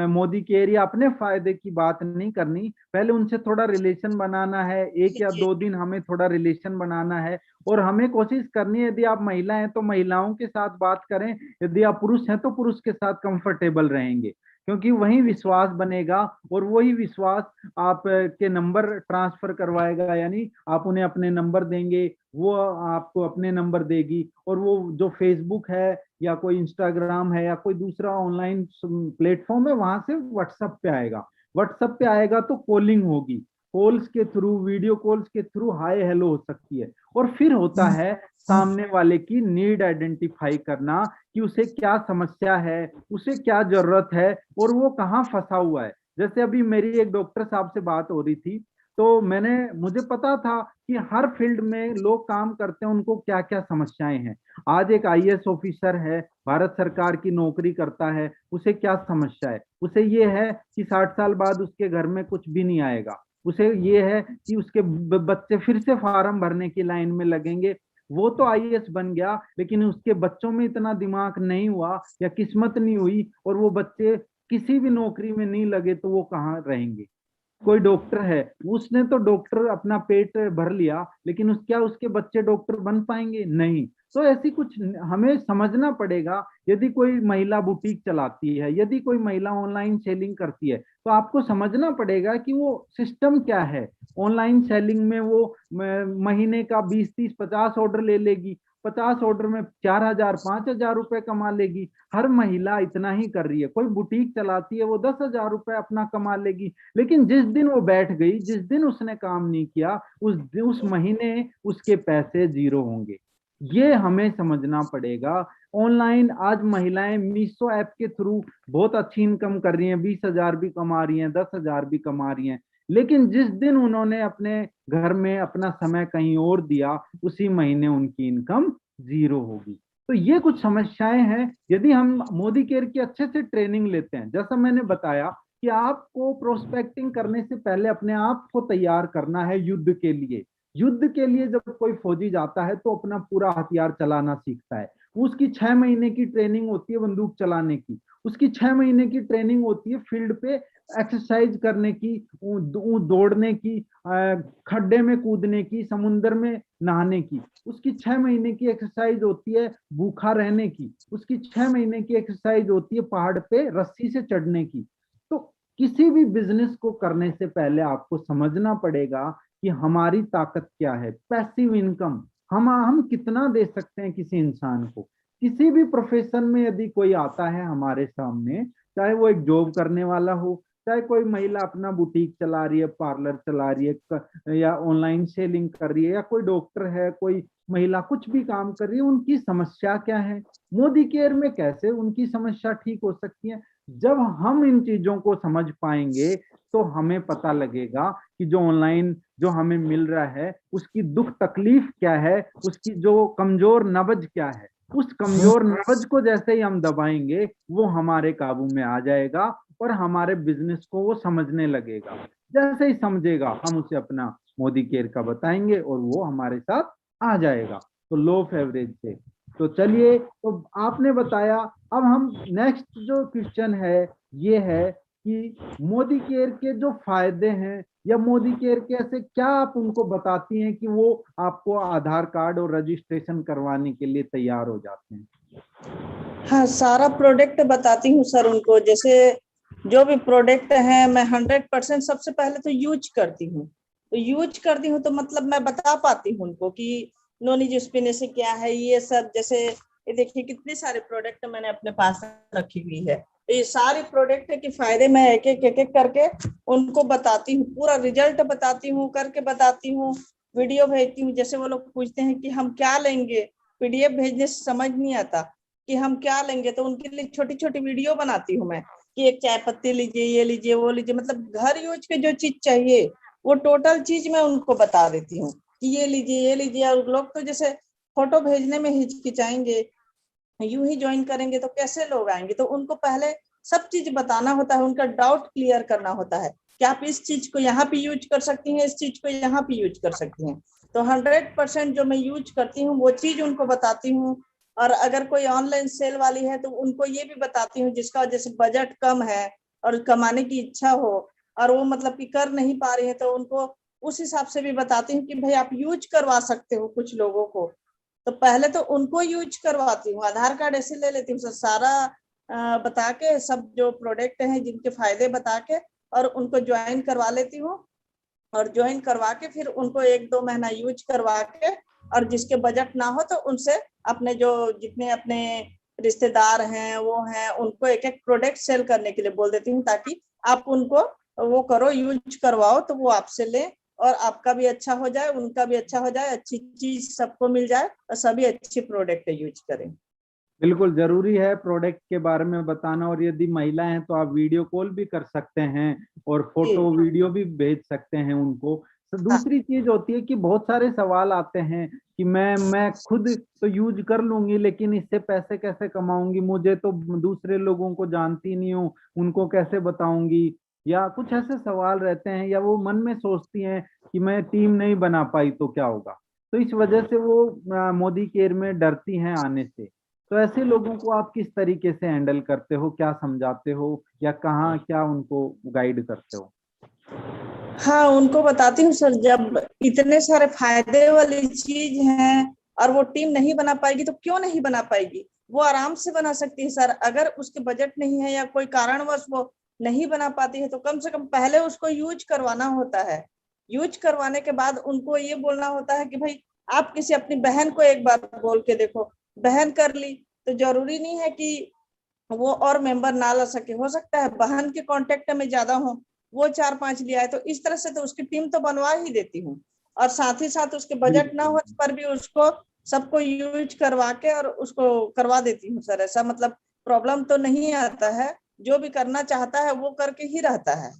[SPEAKER 1] मोदी केयर या अपने फायदे की बात नहीं करनी, पहले उनसे थोड़ा रिलेशन बनाना है, 1 या 2 दिन हमें थोड़ा रिलेशन बनाना है। और हमें कोशिश करनी है, यदि आप महिला हैं तो महिलाओं के साथ बात करें, यदि आप पुरुष हैं तो पुरुष के साथ कंफर्टेबल रहेंगे, क्योंकि वही विश्वास बनेगा और वही विश्वास आप के नंबर ट्रांसफर करवाएगा। यानी आप उन्हें अपने नंबर देंगे, वो आपको अपने नंबर देगी, और वो जो फेसबुक है या कोई इंस्टाग्राम है या कोई दूसरा ऑनलाइन प्लेटफॉर्म है वहां से व्हाट्सएप पे आएगा। व्हाट्सएप पे आएगा तो कॉलिंग होगी, कॉल्स के थ्रू, वीडियो कॉल्स के थ्रू हाय हेलो हो सकती है। और फिर होता है सामने वाले की नीड आइडेंटिफाई करना कि उसे क्या समस्या है, उसे क्या जरूरत है और वो कहाँ फंसा हुआ है। जैसे अभी मेरी एक डॉक्टर साहब से बात हो रही थी, तो मुझे पता था कि हर फील्ड में लोग काम करते हैं, उनको क्या क्या समस्याएं हैं। आज एक आईएएस ऑफिसर है, भारत सरकार की नौकरी करता है, उसे क्या समस्या है? उसे ये है कि 60 साल बाद उसके घर में कुछ भी नहीं आएगा। उसे ये है कि उसके बच्चे फिर से फार्म भरने की लाइन में लगेंगे। वो तो आईएएस बन गया, लेकिन उसके बच्चों में इतना दिमाग नहीं हुआ या किस्मत नहीं हुई, और वो बच्चे किसी भी नौकरी में नहीं लगे तो वो कहाँ रहेंगे। कोई डॉक्टर है, उसने तो डॉक्टर अपना पेट भर लिया, लेकिन क्या उसके बच्चे डॉक्टर बन पाएंगे? नहीं। तो ऐसी कुछ हमें समझना पड़ेगा। यदि कोई महिला बुटीक चलाती है, यदि कोई महिला ऑनलाइन सेलिंग करती है, तो आपको समझना पड़ेगा कि वो सिस्टम क्या है। ऑनलाइन सेलिंग में वो महीने का 20, 30, 50 ऑर्डर ले लेगी, 50 ऑर्डर में 4,000, 5,000 रुपए कमा लेगी। हर महिला इतना ही कर रही है। कोई बुटीक चलाती है, वो 10,000 रुपए अपना कमा लेगी। लेकिन जिस दिन वो बैठ गई, जिस दिन उसने काम नहीं किया, उस महीने उसके पैसे जीरो होंगे। ये हमें समझना पड़ेगा। ऑनलाइन आज महिलाएं मीशो ऐप के थ्रू बहुत अच्छी इनकम कर रही हैं, 20,000 भी कमा रही हैं, 10,000 भी कमा रही हैं। लेकिन जिस दिन उन्होंने अपने घर में अपना समय कहीं और दिया, उसी महीने उनकी इनकम जीरो होगी। तो ये कुछ समस्याएं हैं। यदि हम मोदी केयर की अच्छे से ट्रेनिंग लेते हैं, जैसा मैंने बताया कि आपको प्रोस्पेक्टिंग करने से पहले अपने आप को तैयार करना है युद्ध के लिए। युद्ध के लिए जब कोई फौजी जाता है तो अपना पूरा हथियार चलाना सीखता है। उसकी 6 महीने की ट्रेनिंग होती है बंदूक चलाने की, उसकी 6 महीने की ट्रेनिंग होती है फील्ड पे एक्सरसाइज करने की, दौड़ने की, खड्डे में कूदने की, समुन्द्र में नहाने की। उसकी 6 महीने की एक्सरसाइज होती है भूखा रहने की, उसकी 6 महीने की एक्सरसाइज होती है पहाड़ पे रस्सी से चढ़ने की। तो किसी भी बिजनेस को करने से पहले आपको समझना पड़ेगा कि हमारी ताकत क्या है। पैसिव इनकम हम कितना दे सकते हैं किसी इंसान को। किसी भी प्रोफेशन में यदि कोई आता है हमारे सामने, चाहे वो एक जॉब करने वाला हो, चाहे कोई महिला अपना बुटीक चला रही है, पार्लर चला रही है, या ऑनलाइन सेलिंग कर रही है, या कोई डॉक्टर है, कोई महिला कुछ भी काम कर रही है, उनकी समस्या क्या है, मोदी केयर में कैसे उनकी समस्या ठीक हो सकती है। जब हम इन चीजों को समझ पाएंगे तो हमें पता लगेगा कि जो ऑनलाइन जो हमें मिल रहा है उसकी दुख तकलीफ क्या है, उसकी जो कमजोर नब्ज क्या है। उस कमजोर नब्ज को जैसे ही हम दबाएंगे, वो हमारे काबू में आ जाएगा और हमारे बिजनेस को वो समझने लगेगा। जैसे ही समझेगा, हम उसे अपना मोदी केयर का बताएंगे और वो हमारे साथ आ जाएगा। तो लो ऑफ एवरेज से तो चलिए, तो आपने बताया। अब हम नेक्स्ट जो क्वेश्चन है ये है कि मोदी केयर के जो फायदे हैं, या मोदी केयर के ऐसे क्या आप उनको बताती हैं कि वो आपको आधार कार्ड और रजिस्ट्रेशन करवाने के लिए तैयार हो जाते हैं?
[SPEAKER 2] हाँ, सारा प्रोडक्ट बताती हूँ सर उनको। जैसे जो भी प्रोडक्ट है मैं 100% सबसे पहले तो यूज करती हूँ। तो यूज करती हूँ तो मतलब मैं बता पाती हूँ उनको कि नॉन यूज पीने से क्या है ये सब। जैसे ये देखिए कितने सारे प्रोडक्ट मैंने अपने पास रखी हुई है। तो ये सारे प्रोडक्ट के फायदे मैं एक एक करके उनको बताती हूँ, पूरा रिजल्ट बताती हूँ, करके बताती हूँ, वीडियो भेजती हूँ। जैसे वो लोग पूछते हैं कि हम क्या लेंगे, पीडीएफ भेजने से समझ नहीं आता कि हम क्या लेंगे, तो उनके लिए छोटी छोटी वीडियो बनाती हूँ मैं कि एक चाय पत्ती लीजिए, ये लीजिए, वो लीजिए। मतलब घर यूज के जो चीज चाहिए वो टोटल चीज मैं उनको बता देती हूँ कि ये लीजिए, ये लीजिए। और लोग तो जैसे फोटो भेजने में हिचकिचाएंगे, यूं ही ज्वाइन करेंगे तो कैसे लोग आएंगे। तो उनको पहले सब चीज बताना होता है, उनका डाउट क्लियर करना होता है कि आप इस चीज को यहाँ पे यूज कर सकती हैं, इस चीज को यहाँ पे यूज कर सकती हैं। तो 100% जो मैं यूज करती हूँ वो चीज उनको बताती हूँ। और अगर कोई ऑनलाइन सेल वाली है तो उनको ये भी बताती हूँ जिसका जैसे बजट कम है और कमाने की इच्छा हो और वो मतलब कि कर नहीं पा रही है, तो उनको उस हिसाब से भी बताती हूँ कि भाई आप यूज करवा सकते हो कुछ लोगों को। तो पहले तो उनको यूज करवाती हूँ, आधार कार्ड ऐसे ले लेती हूँ सारा बता के, सब जो प्रोडक्ट हैं जिनके फायदे बता के, और उनको ज्वाइन करवा लेती हूँ। और ज्वाइन करवा के फिर उनको 1-2 महीना यूज करवा के, और जिसके बजट ना हो तो उनसे अपने जो जितने अपने रिश्तेदार हैं वो हैं उनको एक एक प्रोडक्ट सेल करने के लिए बोल देती हूँ, ताकि आप उनको वो करो, यूज करवाओ, तो वो आपसे ले और आपका भी अच्छा हो जाए, उनका भी अच्छा हो जाए, अच्छी चीज सबको मिल जाए और सभी अच्छी प्रोडक्ट यूज करें।
[SPEAKER 1] बिल्कुल जरूरी है प्रोडक्ट के बारे में बताना। और यदि महिला हैं तो आप वीडियो कॉल भी कर सकते हैं और फोटो
[SPEAKER 2] जी।
[SPEAKER 1] वीडियो भी भेज सकते हैं उनको। तो
[SPEAKER 2] हाँ।
[SPEAKER 1] दूसरी चीज होती है कि बहुत सारे सवाल आते हैं कि मैं खुद तो यूज कर लूंगी, लेकिन इससे पैसे कैसे कमाऊंगी, मुझे तो दूसरे लोगों को जानती नहीं हूँ, उनको कैसे बताऊंगी। या कुछ ऐसे सवाल रहते हैं, या वो मन में सोचती हैं कि मैं टीम नहीं बना पाई तो क्या होगा। तो इस वजह से वो मोदी केयर में डरती हैं आने से। तो ऐसे लोगों को आप किस तरीके से हैंडल करते हो, क्या समझाते हो, या कहाँ क्या उनको गाइड करते हो?
[SPEAKER 2] हाँ, उनको बताती हूँ सर, जब इतने सारे फायदे वाली चीज है और वो टीम नहीं बना पाएगी तो क्यों नहीं बना पाएगी, वो आराम से बना सकती है सर। अगर उसके बजट नहीं है या कोई कारणवश वो नहीं बना पाती है तो कम से कम पहले उसको यूज करवाना होता है। यूज करवाने के बाद उनको ये बोलना होता है कि भाई आप किसी अपनी बहन को एक बार बोल के देखो, बहन कर ली तो जरूरी नहीं है कि वो और मेंबर ना ला सके, हो सकता है बहन के कांटेक्ट में ज्यादा हो, वो 4-5 लिया है, तो इस तरह से तो उसकी टीम तो बनवा ही देती हूँ। और साथ ही साथ उसके बजट ना हो पर भी उसको सबको यूज करवा के और उसको करवा देती हूँ सर। ऐसा मतलब प्रॉब्लम तो नहीं आता है, जो भी करना चाहता है वो करके ही रहता है।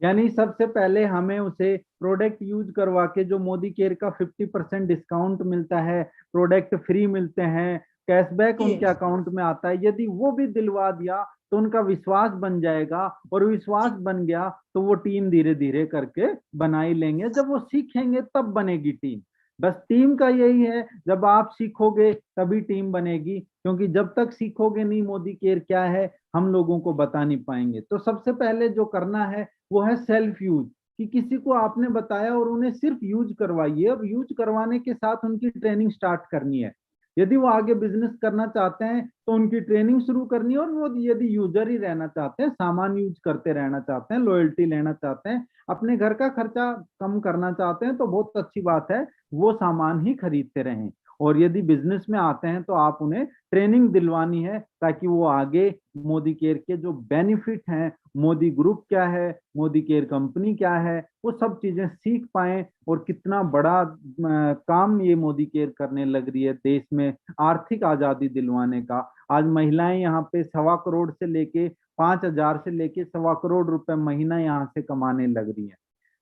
[SPEAKER 1] यानी सबसे पहले हमें उसे प्रोडक्ट यूज करवा के, जो मोदी केयर का 50% डिस्काउंट मिलता है, प्रोडक्ट फ्री मिलते हैं, कैशबैक
[SPEAKER 2] जी
[SPEAKER 1] उनके अकाउंट में आता है, यदि वो भी दिलवा दिया तो उनका विश्वास बन जाएगा। और विश्वास बन गया तो वो टीम धीरे धीरे करके बना ही लेंगे। जब वो सीखेंगे तब बनेगी टीम। बस टीम का यही है, जब आप सीखोगे तभी टीम बनेगी, क्योंकि जब तक सीखोगे नहीं मोदी केयर क्या है हम लोगों को बता नहीं पाएंगे। तो सबसे पहले जो करना है वो है सेल्फ यूज, कि किसी को आपने बताया और उन्हें सिर्फ यूज करवाइए। अब यूज करवाने के साथ उनकी ट्रेनिंग स्टार्ट करनी है। यदि वो आगे बिजनेस करना चाहते हैं तो उनकी ट्रेनिंग शुरू करनी है। और वो यदि यूजर ही रहना चाहते हैं, सामान यूज करते रहना चाहते हैं, लॉयल्टी लेना चाहते हैं, अपने घर का खर्चा कम करना चाहते हैं, तो बहुत अच्छी बात है, वो सामान ही खरीदते रहें। और यदि बिजनेस में आते हैं तो आप उन्हें ट्रेनिंग दिलवानी है, ताकि वो आगे मोदी केयर के जो बेनिफिट हैं, मोदी ग्रुप क्या है, मोदी केयर कंपनी क्या है, वो सब चीजें सीख पाएं। और कितना बड़ा काम ये मोदी केयर करने लग रही है देश में आर्थिक आजादी दिलवाने का। आज महिलाएं यहाँ पे 1.25 करोड़ से लेके 5,000 से लेके 1.25 करोड़ रुपए महीना यहाँ से कमाने लग रही है।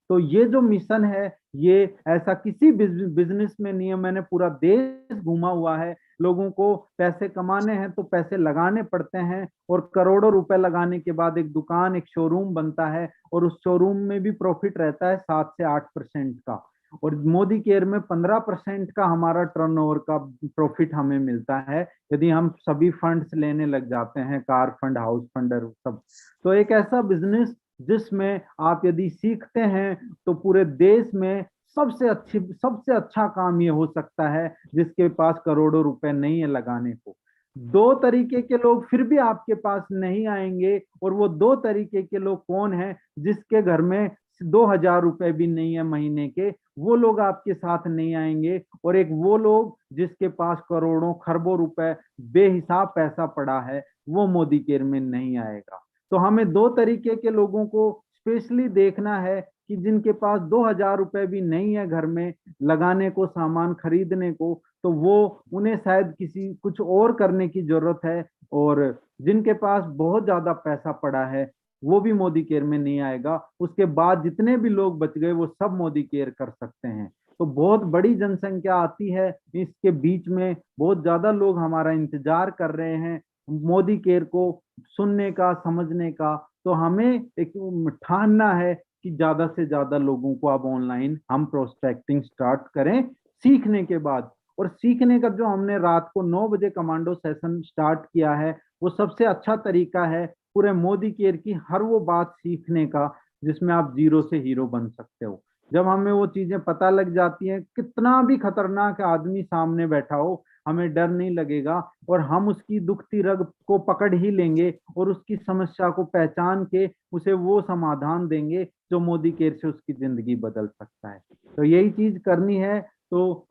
[SPEAKER 1] तो ये जो मिशन है, ये ऐसा किसी बिजनेस में नहीं है। मैंने पूरा देश घूमा हुआ है। लोगों को पैसे कमाने हैं तो पैसे लगाने पड़ते हैं, और करोड़ों रुपए लगाने के बाद एक दुकान, एक शोरूम बनता है, और उस शोरूम में भी प्रॉफिट रहता है 7 से 8% का। और मोदी केयर में 15% का हमारा टर्नओवर का प्रॉफिट हमें मिलता है, यदि हम सभी फंड्स लेने लग जाते हैं, कार फंड, हाउस फंड और सब। तो एक ऐसा बिजनेस जिसमें आप यदि सीखते हैं तो पूरे देश में सबसे अच्छा काम ये हो सकता है, जिसके पास करोड़ों रुपए नहीं है लगाने को। दो तरीके के लोग फिर भी आपके पास नहीं आएंगे, और वो दो तरीके के लोग कौन है? जिसके घर में 2,000 रुपए भी नहीं है महीने के, वो लोग आपके साथ नहीं आएंगे। और एक वो लोग जिसके पास करोड़ों खरबों रुपए बेहिसाब पैसा पड़ा है, वो मोदी केयर में नहीं आएगा। तो हमें दो तरीके के लोगों को स्पेशली देखना है, कि जिनके पास 2,000 रुपए भी नहीं है घर में लगाने को, सामान खरीदने को, तो वो उन्हें शायद किसी कुछ और करने की जरूरत है। और जिनके पास बहुत ज्यादा पैसा पड़ा है वो भी मोदी केयर में नहीं आएगा। उसके बाद जितने भी लोग बच गए वो सब मोदी केयर कर सकते हैं। तो बहुत बड़ी जनसंख्या आती है, इसके बीच में बहुत ज्यादा लोग हमारा इंतजार कर रहे हैं मोदी केयर को सुनने का, समझने का। तो हमें एक ठानना है कि ज्यादा से ज्यादा लोगों को अब ऑनलाइन हम प्रोस्पेक्टिंग स्टार्ट करें सीखने के बाद। और सीखने का जो हमने रात को 9 बजे कमांडो सेशन स्टार्ट किया है, वो सबसे अच्छा तरीका है पूरे मोदी केयर की हर वो बात सीखने का, जिसमें आप जीरो से हीरो बन सकते हो। जब हमें वो चीजें पता लग जाती हैं, कितना भी खतरनाक आदमी सामने बैठा हो, हमें डर नहीं लगेगा, और हम उसकी दुखती रग को पकड़ ही लेंगे, और उसकी समस्या को पहचान के उसे वो समाधान देंगे जो मोदी केयर से उसकी जिंदगी बदल सकता है। तो यही चीज करनी है। तो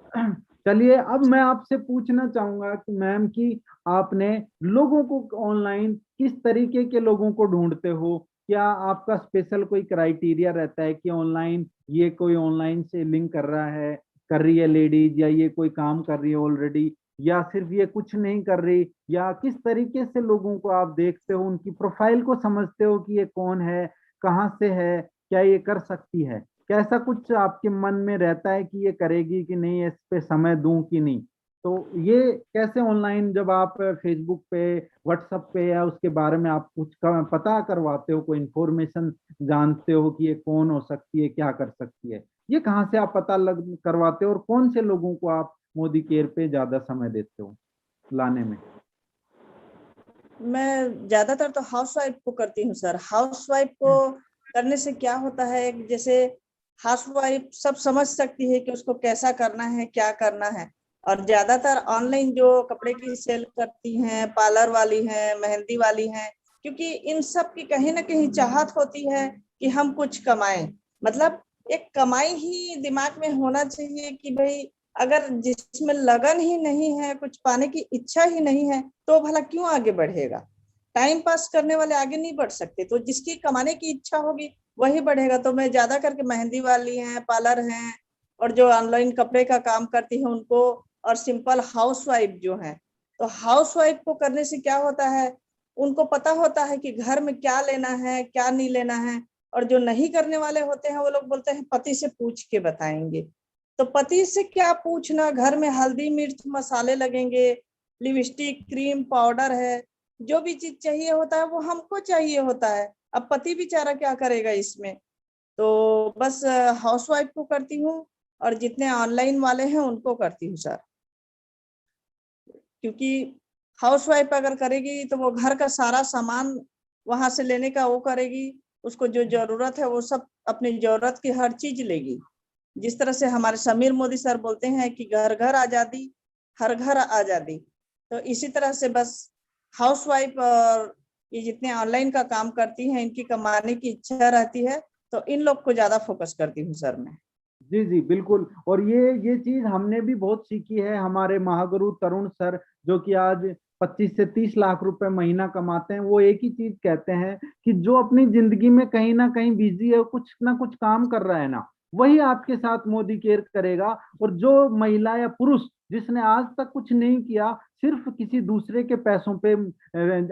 [SPEAKER 1] चलिए, अब मैं आपसे पूछना चाहूंगा कि मैम, कि आपने लोगों को ऑनलाइन किस तरीके के लोगों को ढूंढते हो? क्या आपका स्पेशल कोई क्राइटेरिया रहता है कि ऑनलाइन ये कोई ऑनलाइन से लिंक कर रहा है, कर रही है लेडीज, या ये कोई काम कर रही है ऑलरेडी, या सिर्फ ये कुछ नहीं कर रही, या किस तरीके से लोगों को आप देखते हो, उनकी प्रोफाइल को समझते हो कि ये कौन है, कहाँ से है, क्या ये कर सकती है? क्या ऐसा कुछ आपके मन में रहता है कि ये करेगी कि नहीं, इस पे समय दूं कि नहीं? तो ये कैसे ऑनलाइन, जब आप फेसबुक पे, व्हाट्सएप पे, या उसके बारे में आप कुछ पता करवाते हो, कोई इंफॉर्मेशन जानते हो कि ये कौन हो सकती है, क्या कर सकती है, ये कहाँ से आप पता लग करवाते हो? और कौन से लोगों को आप मोदी केयर पे ज्यादा समय देते हो लाने में?
[SPEAKER 2] मैं ज्यादातर तो हाउस वाइफ को करती हूँ सर। हाउस वाइफ को करने से क्या होता है, जैसे हाउसवाइफ सब समझ सकती है कि उसको कैसा करना है, क्या करना है। और ज्यादातर ऑनलाइन जो कपड़े की सेल करती हैं, पार्लर वाली हैं, मेहंदी वाली हैं, क्योंकि इन सब की कहीं ना कहीं चाहत होती है कि हम कुछ कमाएं। मतलब एक कमाई ही दिमाग में होना चाहिए कि भाई अगर जिसमें लगन ही नहीं है, कुछ पाने की इच्छा ही नहीं है, तो भला क्यों आगे बढ़ेगा। टाइम पास करने वाले आगे नहीं बढ़ सकते, तो जिसकी कमाने की इच्छा होगी वही बढ़ेगा। तो मैं ज्यादा करके मेहंदी वाली हैं, पार्लर हैं, और जो ऑनलाइन कपड़े का काम करती है उनको, और सिंपल हाउसवाइफ जो है, तो हाउसवाइफ को करने से क्या होता है, उनको पता होता है कि घर में क्या लेना है, क्या नहीं लेना है। और जो नहीं करने वाले होते हैं वो लोग बोलते हैं पति से पूछ के बताएंगे। तो पति से क्या पूछना, घर में हल्दी मिर्च मसाले लगेंगे, लिपस्टिक क्रीम पाउडर है, जो भी चीज चाहिए होता है वो हमको चाहिए होता है। अब पति बेचारा क्या करेगा इसमें। तो बस हाउसवाइफ को करती हूँ, और जितने ऑनलाइन वाले हैं उनको करती हूँ सर। क्योंकि हाउसवाइफ अगर करेगी तो वो घर का सारा सामान वहां से लेने का वो करेगी, उसको जो जरूरत है वो सब अपनी जरूरत की हर चीज लेगी। जिस तरह से हमारे समीर मोदी सर बोलते हैं कि घर घर आजादी, हर घर आजादी। तो इसी तरह से बस हाउसवाइफ और ये जितने ऑनलाइन का काम करती हैं, इनकी कमाने की इच्छा रहती है, तो इन लोग को ज्यादा फोकस करती हूँ सर मैं।
[SPEAKER 1] जी जी बिल्कुल। और ये चीज हमने भी बहुत सीखी है। हमारे महागुरु तरुण सर, जो कि आज 25 से 30 लाख रुपए महीना कमाते हैं, वो एक ही चीज कहते हैं कि जो अपनी जिंदगी में कहीं ना कहीं बिजी है, कुछ ना कुछ काम कर रहा है ना, वही आपके साथ मोदी केयर करेगा। और जो महिला या पुरुष जिसने आज तक कुछ नहीं किया, सिर्फ किसी दूसरे के पैसों पे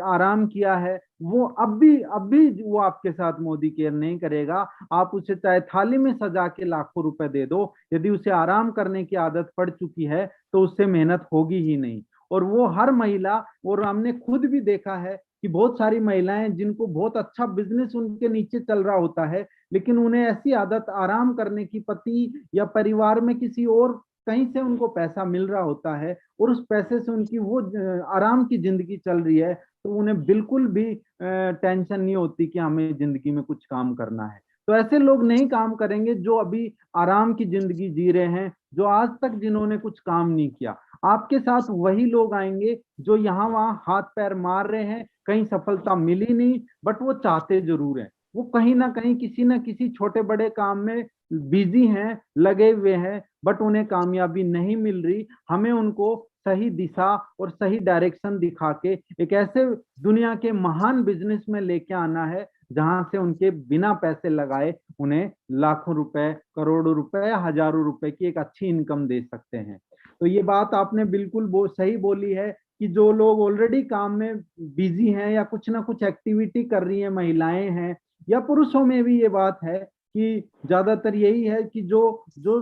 [SPEAKER 1] आराम किया है, वो अब भी वो आपके साथ मोदी केयर नहीं करेगा। आप उसे चाहे थाली में सजा के लाखों रुपए दे दो, यदि उसे आराम करने की आदत पड़ चुकी है तो उससे मेहनत होगी ही नहीं। और वो हर महिला, और हमने खुद भी देखा है कि बहुत सारी महिलाएं जिनको बहुत अच्छा बिजनेस उनके नीचे चल रहा होता है, लेकिन उन्हें ऐसी आदत आराम करने की, पति या परिवार में किसी और कहीं से उनको पैसा मिल रहा होता है, और उस पैसे से उनकी वो आराम की जिंदगी चल रही है, तो उन्हें बिल्कुल भी टेंशन नहीं होती कि हमें जिंदगी में कुछ काम करना है। तो ऐसे लोग नहीं काम करेंगे जो अभी आराम की जिंदगी जी रहे हैं, जो आज तक जिन्होंने कुछ काम नहीं किया। आपके साथ वही लोग आएंगे जो यहाँ वहां हाथ पैर मार रहे हैं, कहीं सफलता मिली नहीं, बट वो चाहते जरूर हैं। वो कहीं ना किसी छोटे बड़े काम में बिजी हैं, लगे हुए हैं, बट उन्हें कामयाबी नहीं मिल रही। हमें उनको सही दिशा और सही डायरेक्शन दिखा के एक ऐसे दुनिया के महान बिजनेस में लेके आना है, जहां से उनके बिना पैसे लगाए उन्हें लाखों रुपए, करोड़ों रुपए, हजारों रुपए की एक अच्छी इनकम दे सकते हैं। तो ये बात आपने बिल्कुल सही बोली है कि जो लोग ऑलरेडी काम में बिजी हैं या कुछ ना कुछ एक्टिविटी कर रही हैं, महिलाएं हैं या पुरुषों में भी ये बात है कि ज्यादातर यही है कि जो जो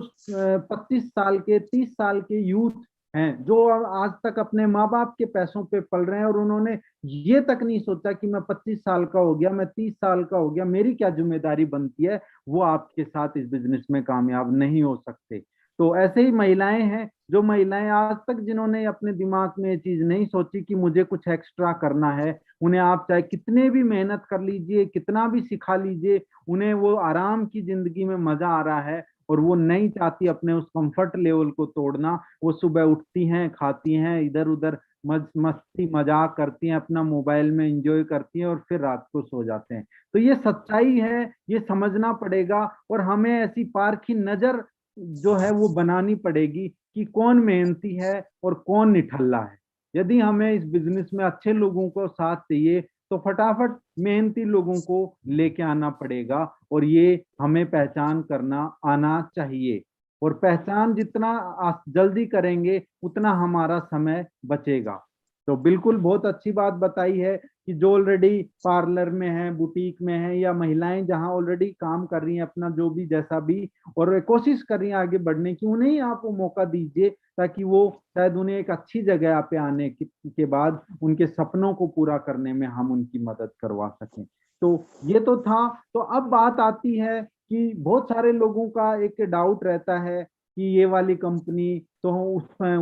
[SPEAKER 1] 25 साल के, 30 साल के यूथ हैं, जो आज तक अपने माँ बाप के पैसों पे पल रहे हैं, और उन्होंने ये तक नहीं सोचा कि मैं 25 साल का हो गया, मैं 30 साल का हो गया, मेरी क्या जिम्मेदारी बनती है, वो आपके साथ इस बिजनेस में कामयाब नहीं हो सकते। तो ऐसे ही महिलाएं हैं, जो महिलाएं आज तक जिन्होंने अपने दिमाग में ये चीज नहीं सोची कि मुझे कुछ एक्स्ट्रा करना है, उन्हें आप चाहे कितने भी मेहनत कर लीजिए, कितना भी सिखा लीजिए, उन्हें वो आराम की जिंदगी में मजा आ रहा है, और वो नहीं चाहती अपने उस कंफर्ट लेवल को तोड़ना। वो सुबह उठती हैं, खाती हैं, इधर उधर मस्ती मजाक करती हैं, अपना मोबाइल में एंजॉय करती हैं, और फिर रात को सो जाते हैं। तो ये सच्चाई है, ये समझना पड़ेगा। और हमें ऐसी पारखी नजर जो है वो बनानी पड़ेगी कि कौन मेहनती है और कौन निठल्ला है। यदि हमें इस बिजनेस में अच्छे लोगों को साथ चाहिए, तो फटाफट मेहनती लोगों को लेके आना पड़ेगा, और ये हमें पहचान करना आना चाहिए। और पहचान जितना जल्दी करेंगे उतना हमारा समय बचेगा। तो बिल्कुल बहुत अच्छी बात बताई है कि जो ऑलरेडी पार्लर में है, बुटीक में है, या महिलाएं जहां ऑलरेडी काम कर रही हैं अपना जो भी जैसा भी, और कोशिश कर रही हैं आगे बढ़ने की, उन्हें आप वो मौका दीजिए, ताकि वो शायद उन्हें एक अच्छी जगह पे आने के बाद उनके सपनों को पूरा करने में हम उनकी मदद करवा सकें। तो ये तो था। तो अब बात आती है कि बहुत सारे लोगों का एक डाउट रहता है कि ये वाली कंपनी तो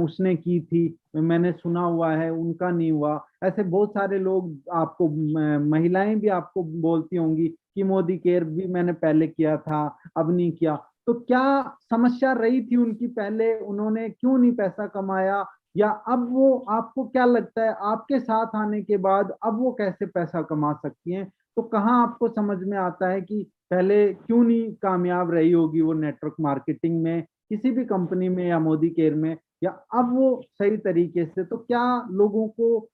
[SPEAKER 1] उसने की थी, मैंने सुना हुआ है, उनका नहीं हुआ। ऐसे बहुत सारे लोग आपको, महिलाएं भी आपको बोलती होंगी कि मोदी केयर भी मैंने पहले किया था, अब नहीं किया। तो क्या समस्या रही थी उनकी पहले, उन्होंने क्यों नहीं पैसा कमाया, या अब वो, आपको क्या लगता है आपके साथ आने के बाद अब वो कैसे पैसा कमा सकती हैं? तो कहाँ आपको समझ में आता है कि पहले क्यों नहीं कामयाब रही होगी वो नेटवर्क मार्केटिंग में, किसी भी कंपनी में या मोदी केयर में, या अब वो सही तरीके से? तो क्या लोगों को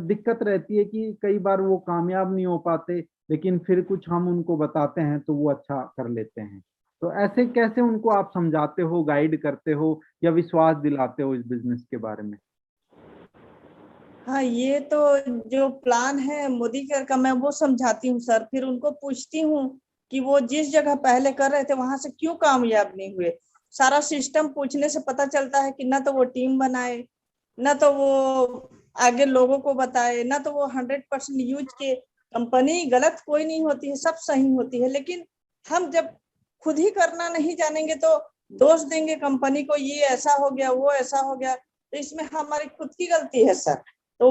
[SPEAKER 1] दिक्कत रहती है कि कई बार वो कामयाब नहीं हो पाते, लेकिन फिर कुछ हम उनको बताते हैं तो वो अच्छा कर लेते हैं? तो ऐसे कैसे उनको आप समझाते हो, गाइड करते हो, या विश्वास दिलाते हो इस बिजनेस के बारे में?
[SPEAKER 2] हाँ, ये तो जो प्लान है मोदी केयर का, मैं वो समझाती हूँ सर। फिर उनको पूछती हूँ कि वो जिस जगह पहले कर रहे थे वहां से क्यों कामयाब नहीं हुए। सारा सिस्टम पूछने से पता चलता है कि ना तो वो टीम बनाए, ना तो वो आगे लोगों को बताए, ना तो वो 100% यूज के। कंपनी गलत कोई नहीं होती है, सब सही होती है, लेकिन हम जब खुद ही करना नहीं जानेंगे तो दोष देंगे कंपनी को, ये ऐसा हो गया, वो ऐसा हो गया। तो इसमें हमारी खुद की गलती है सर। तो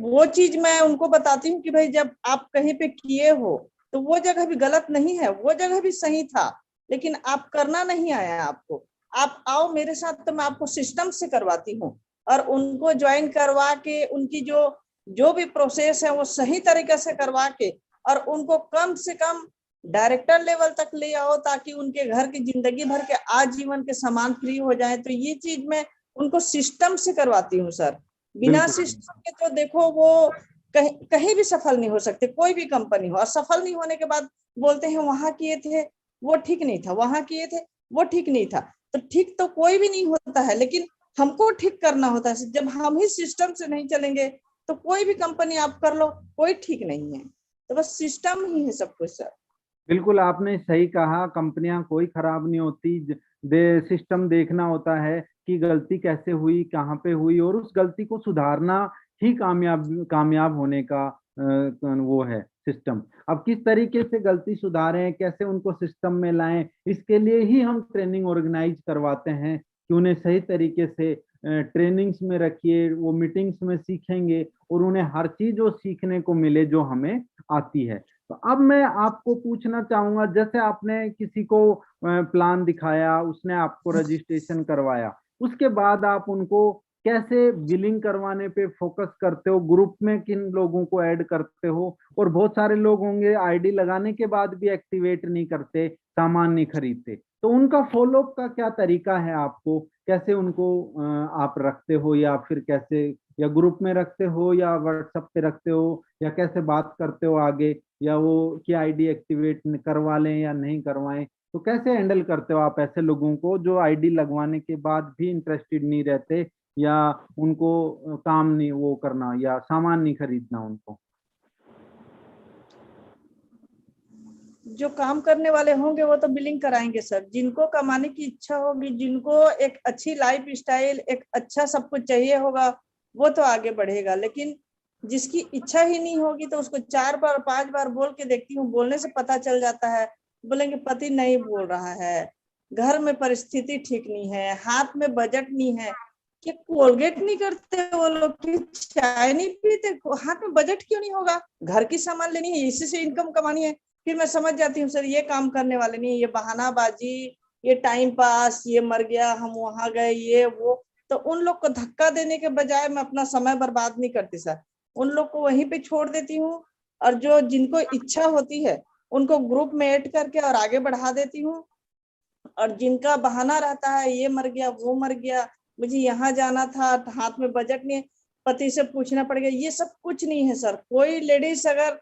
[SPEAKER 2] वो चीज मैं उनको बताती हूँ कि भाई जब आप कहीं पे किए हो तो वो जगह भी गलत नहीं है, वो जगह भी सही था, लेकिन आप करना नहीं आया आपको। आप आओ मेरे साथ तो मैं आपको सिस्टम से करवाती हूँ, और उनको ज्वाइन करवा के उनकी जो जो भी प्रोसेस है वो सही तरीके से करवा के, और उनको कम से कम डायरेक्टर लेवल तक ले आओ, ताकि उनके घर की जिंदगी भर के आजीवन के सामान फ्री हो जाए। तो ये चीज मैं उनको सिस्टम से करवाती हूँ सर। बिना
[SPEAKER 1] बिल्कुल।
[SPEAKER 2] सिस्टम के तो देखो वो कहीं भी सफल नहीं हो सकते, कोई भी कंपनी हो। और सफल नहीं होने के बाद बोलते हैं वहां किए थे वो ठीक नहीं था, वहां किए थे वो ठीक नहीं था। तो ठीक तो कोई भी नहीं होता है, लेकिन हमको ठीक करना होता है। जब हम ही सिस्टम से नहीं चलेंगे तो कोई भी कंपनी आप कर लो, कोई ठीक नहीं है। तो बस सिस्टम ही है सब कुछ सर।
[SPEAKER 1] बिल्कुल आपने सही कहा, कंपनियां कोई खराब नहीं होती, सिस्टम देखना होता है कि गलती कैसे हुई, कहाँ पे हुई, और उस गलती को सुधारना ही कामयाब कामयाब होने का वो है सिस्टम। अब किस तरीके से गलती सुधारें, कैसे उनको सिस्टम में लाएं, इसके लिए ही हम ट्रेनिंग ऑर्गेनाइज करवाते हैं कि उन्हें सही तरीके से ट्रेनिंग्स में रखिए, वो मीटिंग्स में सीखेंगे और उन्हें हर चीज जो सीखने को मिले जो हमें आती है। तो अब मैं आपको पूछना चाहूंगा, जैसे आपने किसी को प्लान दिखाया, उसने आपको रजिस्ट्रेशन करवाया, उसके बाद आप उनको कैसे बिलिंग करवाने पे फोकस करते हो, ग्रुप में किन लोगों को ऐड करते हो? और बहुत सारे लोग होंगे आईडी लगाने के बाद भी एक्टिवेट नहीं करते, सामान नहीं खरीदते, तो उनका फॉलोअप का क्या तरीका है? आपको कैसे उनको आप रखते हो, या फिर कैसे, या ग्रुप में रखते हो, या व्हाट्सएप पे रखते हो, या कैसे बात करते हो आगे, या वो की आईडी एक्टिवेट करवा लें या नहीं करवाएं? तो कैसे हैंडल करते हो आप ऐसे लोगों को जो आईडी लगवाने के बाद भी इंटरेस्टेड नहीं रहते, या उनको काम नहीं वो करना, या सामान नहीं खरीदना उनको?
[SPEAKER 2] जो काम करने वाले होंगे वो तो बिलिंग कराएंगे सर। जिनको कमाने की इच्छा होगी, जिनको एक अच्छी लाइफ स्टाइल, एक अच्छा सब कुछ चाहिए होगा, वो तो आगे बढ़ेगा। लेकिन जिसकी इच्छा ही नहीं होगी तो उसको 4 बार 5 बार बोल के देखती हूँ, बोलने से पता चल जाता है। बोलेंगे पति नहीं बोल रहा है, घर में परिस्थिति ठीक नहीं है, हाथ में बजट नहीं है। कि कोलगेट नहीं करते वो लोग, कि चाय नहीं पीते, हाथ में बजट क्यों नहीं होगा? घर की सामान लेनी है, इसी से इनकम कमानी है। फिर मैं समझ जाती हूँ सर ये काम करने वाले नहीं, ये बहानाबाजी, ये टाइम पास, ये मर गया, हम वहां गए, ये वो। तो उन लोग को धक्का देने के बजाय मैं अपना समय बर्बाद नहीं करती सर, उन लोग को वहीं पे छोड़ देती हूँ। और जो जिनको इच्छा होती है उनको ग्रुप में ऐड करके और आगे बढ़ा देती हूँ। और जिनका बहाना रहता है ये मर गया, वो मर गया, मुझे यहाँ जाना था, हाथ में बजट नहीं है, पति से पूछना पड़ गया, ये सब कुछ नहीं है सर। कोई लेडीज अगर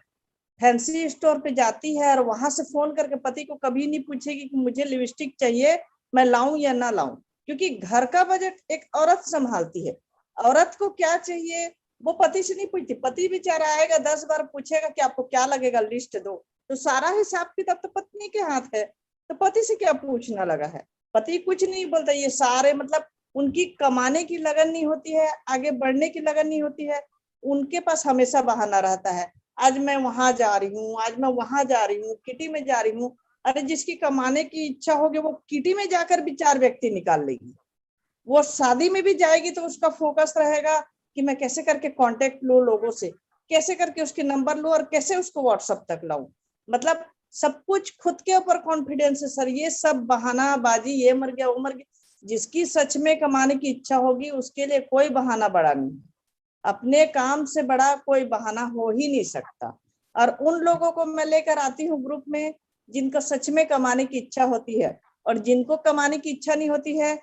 [SPEAKER 2] फैंसी स्टोर पे जाती है और वहां से फोन करके पति को कभी नहीं पूछेगी कि मुझे लिपस्टिक चाहिए, मैं लाऊं या ना लाऊं। क्योंकि घर का बजट एक औरत संभालती है। औरत को क्या चाहिए वो पति से नहीं पूछती। पति बेचारा आएगा 10 बार पूछेगा कि आपको क्या लगेगा, लिस्ट दो। तो सारा हिसाब किताब तो पत्नी के हाथ है, तो पति से क्या पूछना लगा है। पति कुछ नहीं बोलता। ये सारे मतलब उनकी कमाने की लगन नहीं होती है, आगे बढ़ने की लगन नहीं होती है, उनके पास हमेशा बहाना रहता है। आज मैं वहां जा रही हूँ, आज मैं वहां जा रही हूँ, किटी में जा रही हूँ। अरे जिसकी कमाने की इच्छा होगी वो किटी में जाकर भी 4 व्यक्ति निकाल लेगी, वो शादी में भी जाएगी तो उसका फोकस रहेगा कि मैं कैसे करके कांटेक्ट लूं लोगों से, कैसे करके उसके नंबर लूं और कैसे उसको व्हाट्सएप तक लाऊं। मतलब सब कुछ खुद के ऊपर कॉन्फिडेंस है सर, ये सब बहानाबाजी, ये मर गया वो मर गया। जिसकी सच में कमाने की इच्छा होगी उसके लिए कोई बहाना बड़ा नहीं, अपने काम से बड़ा कोई बहाना हो ही नहीं सकता। और उन लोगों को मैं लेकर आती हूँ ग्रुप में जिनको सच में कमाने की इच्छा होती है, और जिनको कमाने की इच्छा नहीं होती है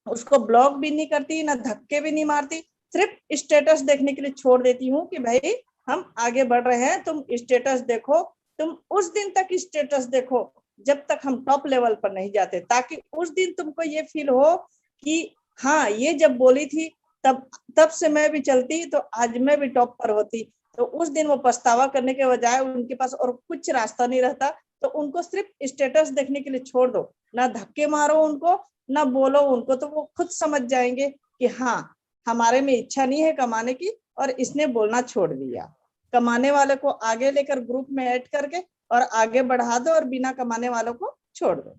[SPEAKER 2] उसको ब्लॉक भी नहीं करती, ना धक्के भी नहीं मारती, सिर्फ स्टेटस देखने के लिए छोड़ देती हूँ कि भाई हम आगे बढ़ रहे हैं, तुम स्टेटस देखो, तुम उस दिन तक स्टेटस देखो जब तक हम टॉप लेवल पर नहीं जाते, ताकि उस दिन तुमको ये फील हो कि हाँ ये जब बोली थी तब तब से मैं भी चलती तो आज मैं भी टॉप पर होती। तो उस दिन वो पछतावा करने के बजाय उनके पास और कुछ रास्ता नहीं रहता, तो उनको सिर्फ स्टेटस देखने के लिए छोड़ दो, ना धक्के मारो उनको, ना बोलो उनको, तो वो खुद समझ जाएंगे कि हाँ हमारे में इच्छा नहीं है कमाने की और इसने बोलना छोड़ दिया। कमाने वाले को आगे लेकर ग्रुप में ऐड करके और आगे बढ़ा दो और बिना कमाने वालों को छोड़ दो।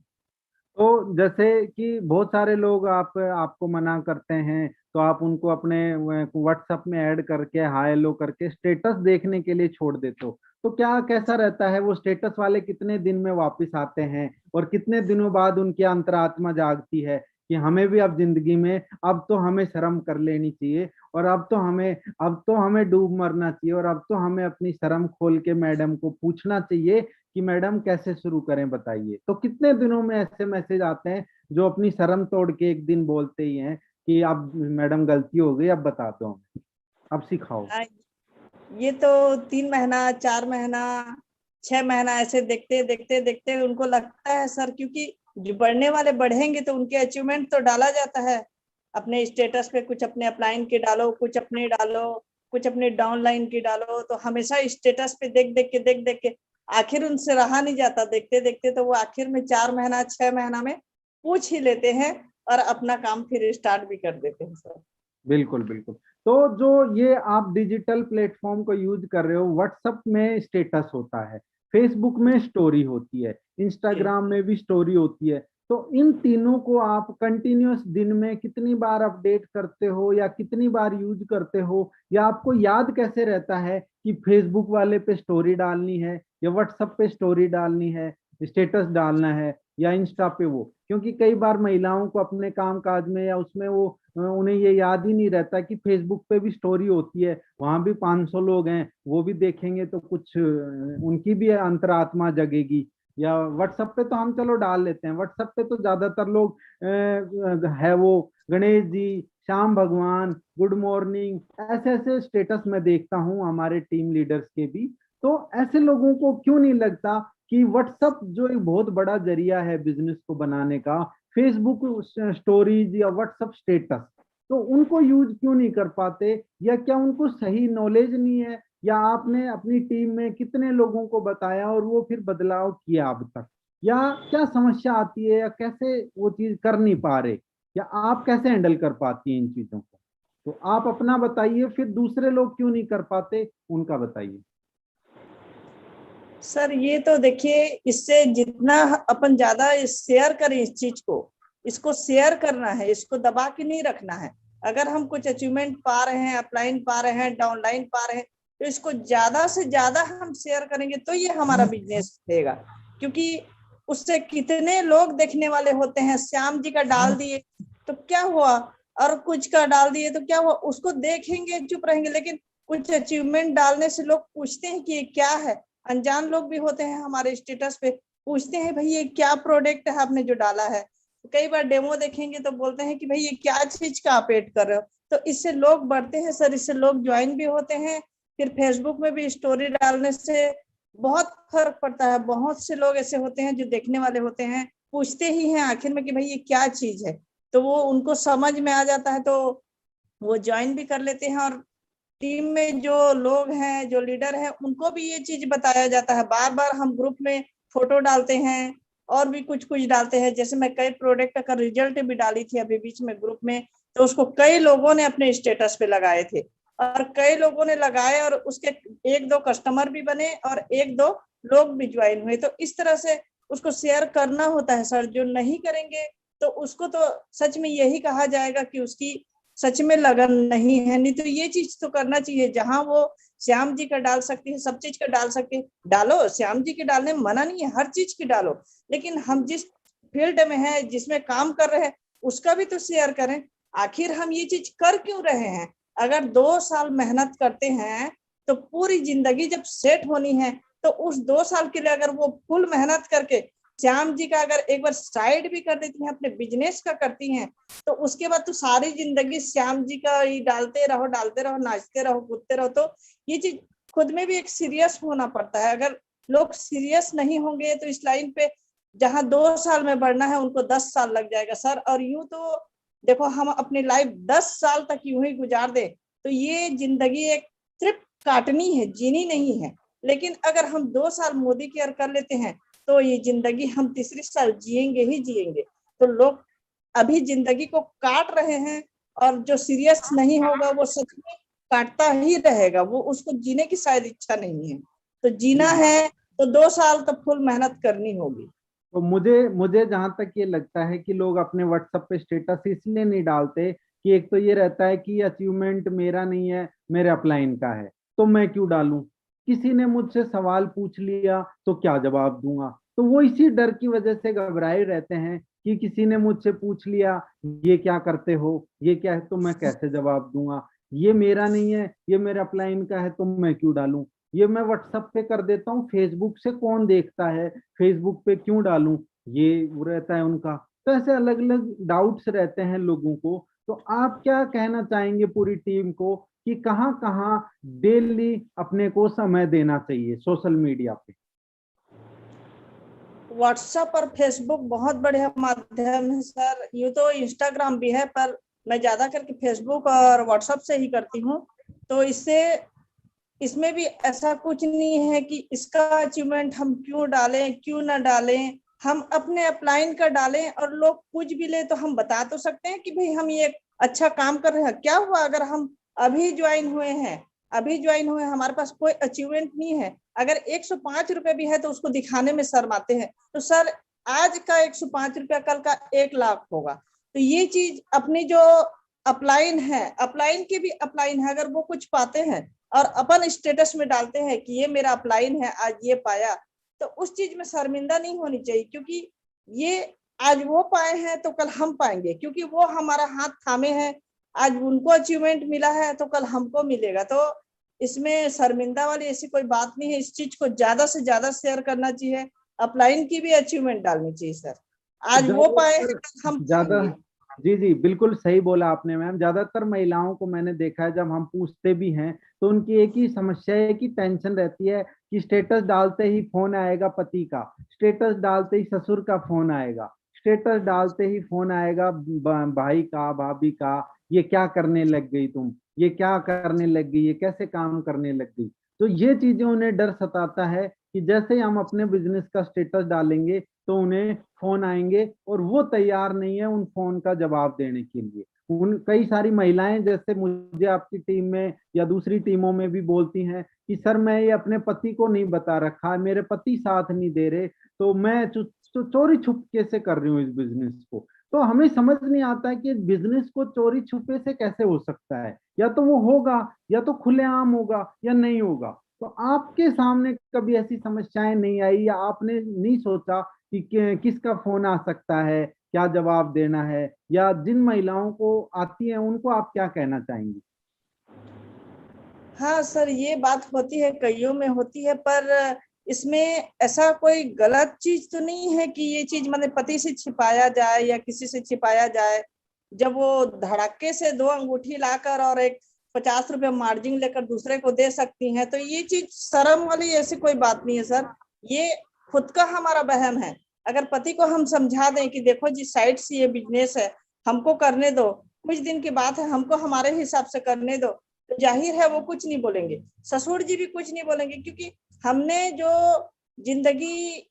[SPEAKER 1] तो जैसे कि बहुत सारे लोग आपको मना करते हैं, तो आप उनको अपने व्हाट्सएप में ऐड करके हाय हेलो करके स्टेटस देखने के लिए छोड़ देते हो, तो क्या कैसा रहता है? वो स्टेटस वाले कितने दिन में वापस आते हैं और कितने दिनों बाद उनकी अंतरात्मा जागती है कि हमें भी अब जिंदगी में, अब तो हमें शर्म कर लेनी चाहिए, और अब तो हमें डूब मरना चाहिए, और अब तो हमें अपनी शर्म खोल के मैडम को पूछना चाहिए कि मैडम कैसे शुरू करें बताइए। तो कितने दिनों में ऐसे मैसेज आते हैं जो अपनी शर्म तोड़ के एक दिन बोलते ही हैं कि अब मैडम गलती हो गई, अब बता दो हमें, अब सिखाओ।
[SPEAKER 2] ये तो 3 महीना 4 महीना 6 महीना ऐसे देखते देखते देखते उनको लगता है सर, क्योंकि जो बढ़ने वाले बढ़ेंगे तो उनके अचीवमेंट तो डाला जाता है अपने स्टेटस पे, कुछ अपने अपलाइन की डालो, कुछ अपने डालो, कुछ अपने डाउनलाइन की डालो, तो हमेशा स्टेटस पे देख देख के आखिर उनसे रहा नहीं जाता देखते देखते, तो वो आखिर में 4 महीना 6 महीना में पूछ ही लेते हैं और अपना काम फिर स्टार्ट भी कर देते हैं सर।
[SPEAKER 1] बिल्कुल बिल्कुल। तो जो ये आप डिजिटल प्लेटफॉर्म को यूज कर रहे हो, व्हाट्सएप में स्टेटस होता है, फेसबुक में स्टोरी होती है,
[SPEAKER 2] जी।
[SPEAKER 1] इंस्टाग्राम में भी स्टोरी होती है, तो इन तीनों को आप कंटिन्यूअस दिन में कितनी बार अपडेट करते हो या कितनी बार यूज करते हो, या आपको याद कैसे रहता है कि फेसबुक वाले पे स्टोरी डालनी है या व्हाट्सएप पे स्टोरी डालनी है, स्टेटस डालना है, या इंस्टा पे वो? क्योंकि कई बार महिलाओं को अपने काम काज में या उसमें वो उन्हें ये याद ही नहीं रहता कि फेसबुक पे भी स्टोरी होती है, वहां भी 500 लोग हैं, वो भी देखेंगे तो कुछ उनकी भी अंतरात्मा जगेगी। या व्हाट्सएप पे तो हम चलो डाल लेते हैं, व्हाट्सएप पे तो ज्यादातर लोग है वो गणेश जी, श्याम भगवान, गुड मॉर्निंग, ऐसे ऐसे स्टेटस मैं देखता हूँ हमारे टीम लीडर्स के भी। तो ऐसे लोगों को क्यों नहीं लगता कि व्हाट्सएप जो एक बहुत बड़ा जरिया है बिजनेस को बनाने का, फेसबुक स्टोरीज या व्हाट्सएप स्टेटस, तो उनको यूज क्यों नहीं कर पाते? या क्या उनको सही नॉलेज नहीं है, या आपने अपनी टीम में कितने लोगों को बताया और वो फिर बदलाव किया अब तक, या क्या समस्या आती है, या कैसे वो चीज कर नहीं पा रहे, या आप कैसे हैंडल कर पाती हैं इन चीजों को? तो आप अपना बताइए, फिर दूसरे लोग क्यों नहीं कर पाते उनका बताइए।
[SPEAKER 2] सर ये तो देखिए, इससे जितना अपन ज्यादा शेयर करें इस चीज को, इसको शेयर करना है, इसको दबा के नहीं रखना है। अगर हम कुछ अचीवमेंट पा रहे हैं, अपलाइन पा रहे हैं, डाउनलाइन पा रहे हैं, तो इसको ज्यादा से ज्यादा हम शेयर करेंगे तो ये हमारा बिजनेस देगा। क्योंकि उससे कितने लोग देखने वाले होते हैं, श्याम जी का डाल दिए तो क्या हुआ, और कुछ का डाल दिए तो क्या हुआ, उसको देखेंगे चुप रहेंगे, लेकिन कुछ अचीवमेंट डालने से लोग पूछते हैं कि ये क्या है। अनजान लोग भी होते हैं हमारे स्टेटस पे, पूछते हैं भाई ये क्या प्रोडक्ट है आपने जो डाला है। कई बार डेमो देखेंगे तो बोलते हैं कि भाई ये क्या चीज का आप ऐड कर रहे हो। तो इससे लोग बढ़ते हैं सर, इससे लोग ज्वाइन भी होते हैं। फिर फेसबुक में भी स्टोरी डालने से बहुत फर्क पड़ता है। बहुत से लोग ऐसे होते हैं जो देखने वाले होते हैं, पूछते ही हैं आखिर में कि भाई ये क्या चीज है, तो वो उनको समझ में आ जाता है तो वो ज्वाइन भी कर लेते हैं। और टीम में जो लोग हैं, जो लीडर हैं, उनको भी ये चीज बताया जाता है। बार बार हम ग्रुप में फोटो डालते हैं और भी कुछ कुछ डालते हैं। जैसे मैं कई प्रोडक्ट का रिजल्ट भी डाली थी अभी बीच में ग्रुप में, तो उसको कई लोगों ने अपने स्टेटस पे लगाए थे, और कई लोगों ने लगाए और उसके 1-2 कस्टमर भी बने और 1-2 लोग भी ज्वाइन हुए। तो इस तरह से उसको शेयर करना होता है सर। जो नहीं करेंगे तो उसको तो सच में यही कहा जाएगा कि उसकी सच में लगन नहीं है। नहीं तो ये चीज तो करना चाहिए, जहां वो श्याम जी का डाल सकती है, सब चीज का डाल सकती है, डालो। श्याम जी के डालने में मना नहीं है, हर चीज की डालो, लेकिन हम जिस फील्ड में है, जिसमें काम कर रहे हैं, उसका भी तो शेयर करें। आखिर हम ये चीज कर क्यों रहे हैं? अगर 2 साल मेहनत करते हैं तो पूरी जिंदगी जब सेट होनी है, तो उस 2 साल के लिए अगर वो फुल मेहनत करके श्याम जी का अगर एक बार साइड भी कर देती हैं, अपने बिजनेस का करती हैं, तो उसके बाद तो सारी जिंदगी श्याम जी का ही डालते रहो, नाचते रहो, कूदते रहो। तो ये चीज खुद में भी एक सीरियस होना पड़ता है। अगर लोग सीरियस नहीं होंगे तो इस लाइन पे जहां 2 साल में बढ़ना है, उनको 10 साल लग जाएगा सर। और यूं तो देखो, हम अपनी लाइफ 10 साल तक यूं ही गुजार दे तो ये जिंदगी एक सिर्फ काटनी है, जीनी नहीं है। लेकिन अगर हम 2 साल मोदी केयर कर लेते हैं तो ये जिंदगी हम तीसरी साल जिएंगे ही जिएंगे। तो लोग अभी जिंदगी को काट रहे हैं, और जो सीरियस नहीं होगा वो सच में काटता ही रहेगा, वो उसको जीने की शायद इच्छा नहीं है। तो जीना
[SPEAKER 1] जी।
[SPEAKER 2] है तो 2 साल तो फुल मेहनत करनी होगी।
[SPEAKER 1] तो मुझे मुझे जहां तक ये लगता है कि लोग अपने व्हाट्सएप पे स्टेटस इसलिए नहीं डालते कि एक तो ये रहता है कि अचीवमेंट मेरा नहीं है, मेरे अपलाइन का है, तो मैं क्यों डालूं, किसी ने मुझसे सवाल पूछ लिया तो क्या जवाब दूंगा। तो वो इसी डर की वजह से घबराए रहते हैं कि किसी ने मुझसे पूछ लिया ये क्या करते हो, ये क्या है, तो मैं कैसे जवाब दूंगा, ये मेरा नहीं है, ये मेरे अपलाइन का है, तो मैं क्यों डालूं। ये मैं व्हाट्सएप पे कर देता हूँ, फेसबुक से कौन देखता है, फेसबुक पे क्यों डालूं, ये वो रहता है उनका। तो ऐसे अलग अलग डाउट्स रहते हैं लोगों को। तो आप क्या कहना चाहेंगे पूरी टीम को कि कहाँ कहाँ डेली अपने को समय देना चाहिए सोशल मीडिया पे?
[SPEAKER 2] व्हाट्सएप और फेसबुक बहुत बढ़िया माध्यम है सर। यूँ तो इंस्टाग्राम भी है, पर मैं ज्यादा करके फेसबुक और व्हाट्सएप से ही करती हूँ। तो इससे इसमें भी ऐसा कुछ नहीं है कि इसका अचीवमेंट हम क्यों डालें, क्यों ना डालें। हम अपने अपलाइन का डालें, और लोग कुछ भी ले तो हम बता तो सकते हैं कि भाई हम ये अच्छा काम कर रहे हैं। क्या हुआ अगर हम अभी ज्वाइन हुए हैं, हमारे पास कोई अचीवमेंट नहीं है, अगर 105 रुपए भी है तो उसको दिखाने में शर्माते हैं। तो सर, आज का 105 रुपया कल का 1 लाख होगा। तो ये चीज अपनी जो अपलाइन है, अपलाइन के भी अपलाइन है, अगर वो कुछ पाते हैं और अपन स्टेटस में डालते हैं कि ये मेरा अपलाइन है, आज ये पाया, तो उस चीज में शर्मिंदा नहीं होनी चाहिए। क्योंकि ये आज वो पाए हैं तो कल हम पाएंगे, क्योंकि वो हमारा हाथ थामे हैं। आज उनको अचीवमेंट मिला है तो कल हमको मिलेगा। तो इसमें शर्मिंदा वाली ऐसी कोई बात नहीं है। इस चीज को ज्यादा से ज्यादा शेयर करना चाहिए। अपलाइन की भी अचीवमेंट डालनी चाहिए सर। आज वो पाए हैं
[SPEAKER 1] ज्यादातर
[SPEAKER 2] कल हम
[SPEAKER 1] ज्यादा
[SPEAKER 2] पाएंगे।
[SPEAKER 1] जी जी, बिल्कुल सही बोला आपने मैम। ज्यादातर महिलाओं को मैंने देखा है, जब हम पूछते भी हैं तो उनकी एक ही समस्या है कि टेंशन रहती है कि स्टेटस डालते ही फोन आएगा पति का, स्टेटस डालते ही ससुर का फोन आएगा, स्टेटस डालते ही फोन आएगा भाई का, भाभी का, ये क्या करने लग गई तुम, ये क्या करने लग गई, ये कैसे काम करने लग गई। तो ये चीजें उन्हें डर सताता है कि जैसे ही हम अपने बिजनेस का स्टेटस डालेंगे तो उन्हें फोन आएंगे, और वो तैयार नहीं है उन फोन का जवाब देने के लिए। उन कई सारी महिलाएं जैसे मुझे आपकी टीम में या दूसरी टीमों में भी बोलती हैं कि सर मैं ये अपने पति को नहीं बता रखा, मेरे पति साथ नहीं दे रहे, तो मैं चोरी छुपके से कर रही हूँ इस बिजनेस को। तो हमें समझ नहीं आता है कि बिजनेस को चोरी छुपे से कैसे हो सकता है, या तो वो होगा या तो खुलेआम होगा या नहीं होगा। तो आपके सामने कभी ऐसी समस्याएं नहीं आई, या आपने नहीं सोचा कि किसका फोन आ सकता है, क्या जवाब देना है, या जिन महिलाओं को आती है उनको आप क्या कहना चाहेंगी?
[SPEAKER 2] हाँ सर, ये बात होती है, कईयों में होती है, पर इसमें ऐसा कोई गलत चीज तो नहीं है कि ये चीज मतलब पति से छिपाया जाए या किसी से छिपाया जाए। जब वो धड़ाके से 2 अंगूठी लाकर और एक 50 रुपए मार्जिन लेकर दूसरे को दे सकती हैं, तो ये चीज शर्म वाली ऐसी कोई बात नहीं है सर। ये खुद का हमारा वहम है। अगर पति को हम समझा दें कि देखो जी, साइड से ये बिजनेस है, हमको करने दो, कुछ दिन की बात है, हमको हमारे हिसाब से करने दो, तो जाहिर है वो कुछ नहीं बोलेंगे। ससुर जी भी कुछ नहीं बोलेंगे, क्योंकि हमने जो जिंदगी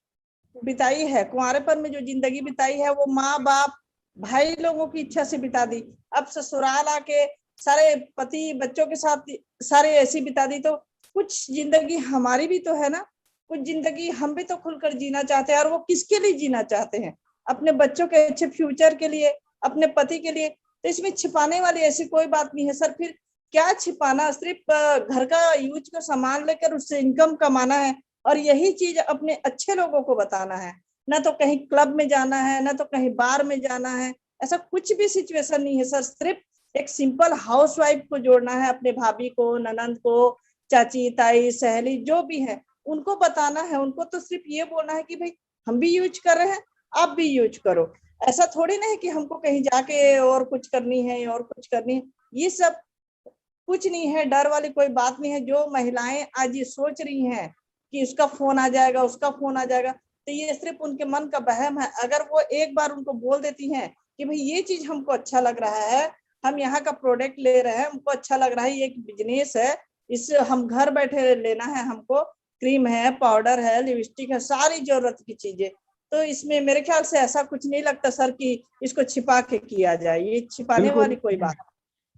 [SPEAKER 2] बिताई है, कुंवारेपन में जो जिंदगी बिताई है, वो माँ बाप भाई लोगों की इच्छा से बिता दी। अब ससुराल आके सारे पति बच्चों के साथ सारे ऐसी बिता दी, तो कुछ जिंदगी हमारी भी तो है ना। कुछ जिंदगी हम भी तो खुलकर जीना चाहते हैं, और वो किसके लिए जीना चाहते हैं? अपने बच्चों के अच्छे फ्यूचर के लिए, अपने पति के लिए। तो इसमें छिपाने वाली ऐसी कोई बात नहीं है सर। फिर क्या छिपाना, सिर्फ घर का यूज का सामान लेकर उससे इनकम कमाना है, और यही चीज अपने अच्छे लोगों को बताना है। ना तो कहीं क्लब में जाना है, ना तो कहीं बार में जाना है, ऐसा कुछ भी सिचुएशन नहीं है सर। सिर्फ एक सिंपल हाउसवाइफ को जोड़ना है, अपने भाभी को, ननंद को, चाची, ताई, सहेली जो भी है, उनको बताना है। उनको तो सिर्फ ये बोलना है कि भाई हम भी यूज कर रहे हैं, आप भी यूज करो। ऐसा थोड़ी ना है कि हमको कहीं जाके और कुछ करनी है और कुछ करनी है। ये सब कुछ नहीं है, डर वाली कोई बात नहीं है। जो महिलाएं आज ये सोच रही हैं कि उसका फोन आ जाएगा, उसका फोन आ जाएगा, तो ये सिर्फ उनके मन का वहम है। अगर वो एक बार उनको बोल देती हैं कि भाई ये चीज हमको अच्छा लग रहा है, हम यहाँ का प्रोडक्ट ले रहे हैं, हमको अच्छा लग रहा है, ये एक बिजनेस है, इससे हम घर बैठे लेना है हमको, क्रीम है, पाउडर है, लिपस्टिक है, सारी जरूरत की चीजें, तो इसमें मेरे ख्याल से ऐसा कुछ नहीं लगता सर कि इसको छिपा के किया जाए। ये छिपाने
[SPEAKER 1] बिल्कुल
[SPEAKER 2] वाली कोई बात।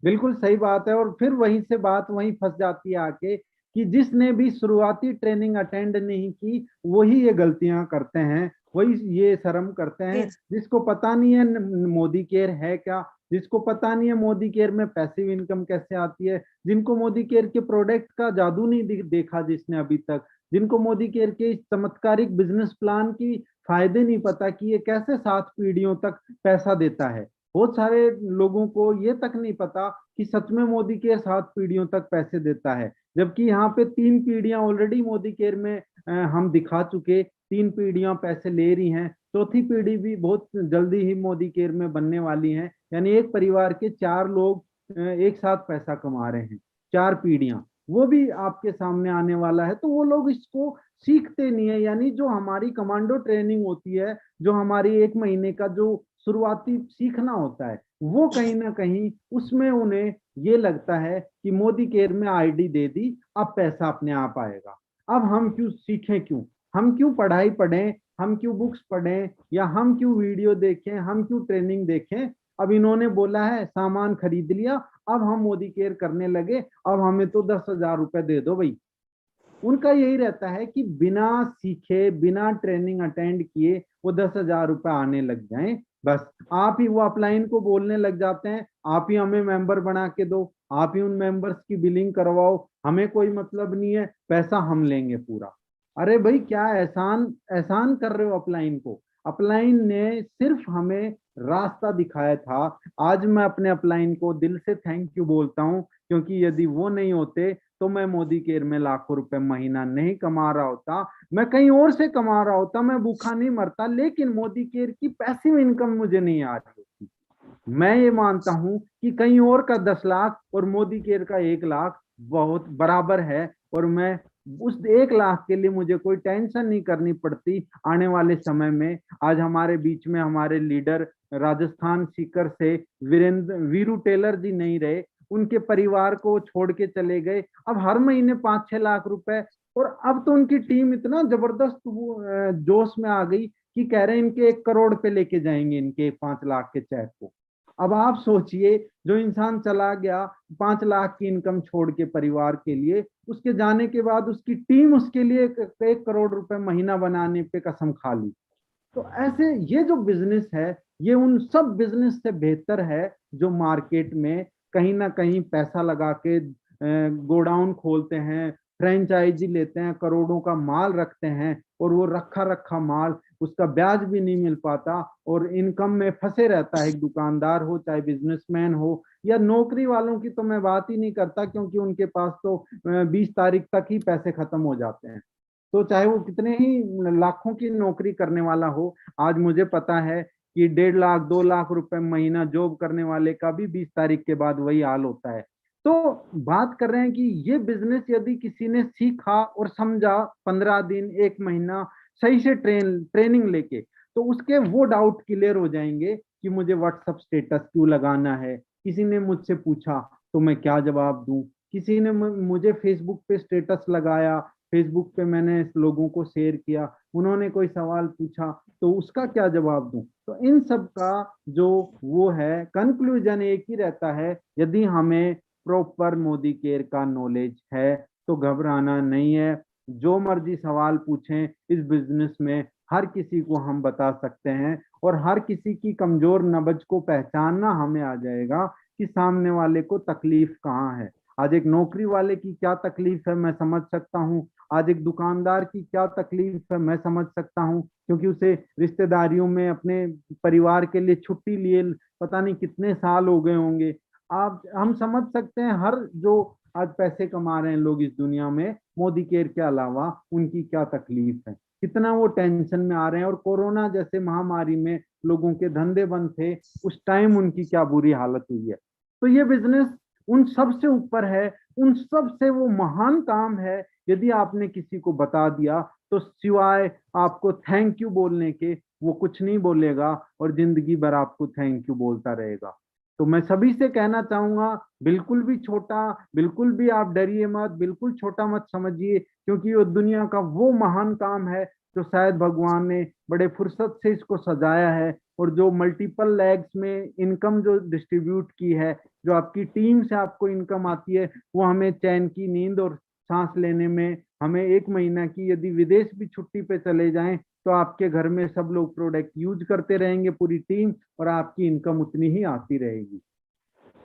[SPEAKER 1] बिल्कुल सही बात है। और फिर वहीं से बात वहीं फंस जाती है आके, कि जिसने भी शुरुआती ट्रेनिंग अटेंड नहीं की वही ये गलतियां करते हैं, वही ये शर्म करते हैं।
[SPEAKER 2] जी।
[SPEAKER 1] जिसको पता नहीं है मोदी केयर है क्या, जिसको पता नहीं है मोदी केयर में पैसिव इनकम कैसे आती है, जिनको मोदी केयर के प्रोडक्ट का जादू नहीं देखा जिसने अभी तक, जिनको मोदी केयर के इस चमत्कारिक बिजनेस प्लान की फायदे नहीं पता कि ये कैसे 7 पीढ़ियों तक पैसा देता है। बहुत सारे लोगों को ये तक नहीं पता कि सच में मोदी केयर 7 पीढ़ियों तक पैसे देता है, जबकि यहाँ पे 3 पीढ़ियां ऑलरेडी मोदी केयर में हम दिखा चुके, 3 पीढ़ियां पैसे ले रही हैं, चौथी पीढ़ी भी बहुत जल्दी ही मोदी केयर में बनने वाली है। यानी एक परिवार के 4 लोग एक साथ पैसा कमा रहे हैं, 4 पीढ़ियां, वो भी आपके सामने आने वाला है। तो वो लोग इसको सीखते नहीं है। यानी जो हमारी कमांडो ट्रेनिंग होती है, जो हमारी 1 महीने का जो शुरुआती सीखना होता है, वो कहीं ना कहीं उसमें उन्हें ये लगता है कि मोदी केयर में आईडी दे दी, अब पैसा अपने आप आएगा। अब हम क्यों सीखें, क्यों हम क्यों पढ़ाई पढ़ें, हम क्यों बुक्स पढ़ें, या हम क्यों वीडियो देखें, हम क्यों ट्रेनिंग देखें। अब इन्होंने बोला है, सामान खरीद लिया, अब हम मोदी केयर करने लगे, अब हमें तो 10,000 रुपए दे दो भाई। उनका यही रहता है कि बिना सीखे, बिना ट्रेनिंग अटेंड किए वो 10,000 रुपए आने लग जाएं, बस। आप ही वो अपलाइन को बोलने लग जाते हैं, आप ही हमें मेंबर बना के दो, आप ही उन मेंबर्स की बिलिंग करवाओ, हमें कोई मतलब नहीं है, पैसा हम लेंगे पूरा। अरे भाई, क्या एहसान एहसान कर रहे हो अपलाइन को। अपलाइन ने सिर्फ हमें रास्ता दिखाया था। आज मैं अपने अपलाइन को दिल से थैंक यू बोलता हूँ, क्योंकि यदि वो नहीं होते तो मैं मोदी केयर में लाखों रुपए महीना नहीं कमा रहा होता, मैं कहीं और से कमा रहा होता, मैं भूखा नहीं मरता, लेकिन मोदी केयर की पैसिव इनकम मुझे नहीं आ रही होती। मैं ये मानता हूं कि कहीं और का 10 लाख और मोदी केयर का 1 लाख बहुत बराबर है, और मैं उस 1 लाख के लिए मुझे कोई टेंशन नहीं करनी पड़ती आने वाले समय में। आज हमारे बीच में हमारे लीडर राजस्थान सीकर से वीरेंद्र वीरू टेलर जी नहीं रहे, उनके परिवार को छोड़ के चले गए। अब हर महीने 5-6 लाख रुपए, और अब तो उनकी टीम इतना जबरदस्त जोश में आ गई कि कह रहे हैं इनके 1 करोड़ पे लेके जाएंगे इनके 5 लाख के चेक को। अब आप सोचिए, जो इंसान चला गया 5 लाख की इनकम छोड़ के परिवार के लिए, उसके जाने के बाद उसकी टीम उसके लिए 1 करोड़ रुपए महीना बनाने पे कसम खा ली। तो ऐसे ये जो बिजनेस है, ये उन सब बिजनेस से बेहतर है जो मार्केट में कहीं ना कहीं पैसा लगा के गोडाउन खोलते हैं, फ्रेंचाइजी लेते हैं, करोड़ों का माल रखते हैं, और वो रखा रखा माल, उसका ब्याज भी नहीं मिल पाता, और इनकम में फंसे रहता है। एक दुकानदार हो, चाहे बिजनेसमैन हो, या नौकरी वालों की तो मैं बात ही नहीं करता, क्योंकि उनके पास तो 20 तारीख तक ही पैसे खत्म हो जाते हैं। तो चाहे वो कितने ही लाखों की नौकरी करने वाला हो, आज मुझे पता है कि 1.5 लाख 2 लाख रुपए महीना जॉब करने वाले का भी 20 तारीख के बाद वही हाल होता है। तो बात कर रहे हैं कि ये बिजनेस यदि किसी ने सीखा और समझा, 15 दिन 1 महीना सही से ट्रेनिंग लेके, तो उसके वो डाउट क्लियर हो जाएंगे कि मुझे व्हाट्सअप स्टेटस क्यों लगाना है, किसी ने मुझसे पूछा तो मैं क्या जवाब दूं, किसी ने मुझे फेसबुक पे स्टेटस लगाया, फेसबुक पे मैंने लोगों को शेयर किया, उन्होंने कोई सवाल पूछा तो उसका क्या जवाब दूं। तो इन सब का जो वो है, कंक्लूजन एक ही रहता है, यदि हमें प्रॉपर मोदी केयर का नॉलेज है तो घबराना नहीं है। जो मर्जी सवाल पूछें, इस बिजनेस में हर किसी को हम बता सकते हैं और हर किसी की कमजोर नब्ज को पहचानना हमें आ जाएगा कि सामने वाले को तकलीफ कहाँ है। आज एक नौकरी वाले की क्या तकलीफ है मैं समझ सकता हूँ, आज एक दुकानदार की क्या तकलीफ है मैं समझ सकता हूँ, क्योंकि उसे रिश्तेदारियों में अपने परिवार के लिए छुट्टी लिए पता नहीं कितने साल हो गए होंगे। आप हम समझ सकते हैं हर जो आज पैसे कमा रहे हैं लोग इस दुनिया में मोदी केयर के अलावा उनकी क्या तकलीफ है, कितना वो टेंशन में आ रहे हैं। और कोरोना जैसे महामारी में लोगों के धंधे बंद थे, उस टाइम उनकी क्या बुरी हालत हुई है। तो ये बिजनेस उन सब से ऊपर है, उन सब से वो महान काम है। यदि आपने किसी को बता दिया तो सिवाय आपको थैंक यू बोलने के वो कुछ नहीं बोलेगा और जिंदगी भर आपको थैंक यू बोलता रहेगा। तो मैं सभी से कहना चाहूंगा, बिल्कुल भी छोटा, बिल्कुल भी आप डरिए मत, बिल्कुल छोटा मत समझिए, क्योंकि ये दुनिया का वो महान काम है जो शायद भगवान ने बड़े फुर्सत से इसको सजाया है। और जो मल्टीपल लैग्स में इनकम जो डिस्ट्रीब्यूट की है, जो आपकी टीम से आपको इनकम आती है, वो हमें चैन की नींद और सांस लेने में, हमें एक महीना की यदि विदेश भी छुट्टी पे चले जाएं तो आपके घर में सब लोग प्रोडक्ट यूज करते रहेंगे पूरी टीम, और आपकी इनकम उतनी ही आती रहेगी।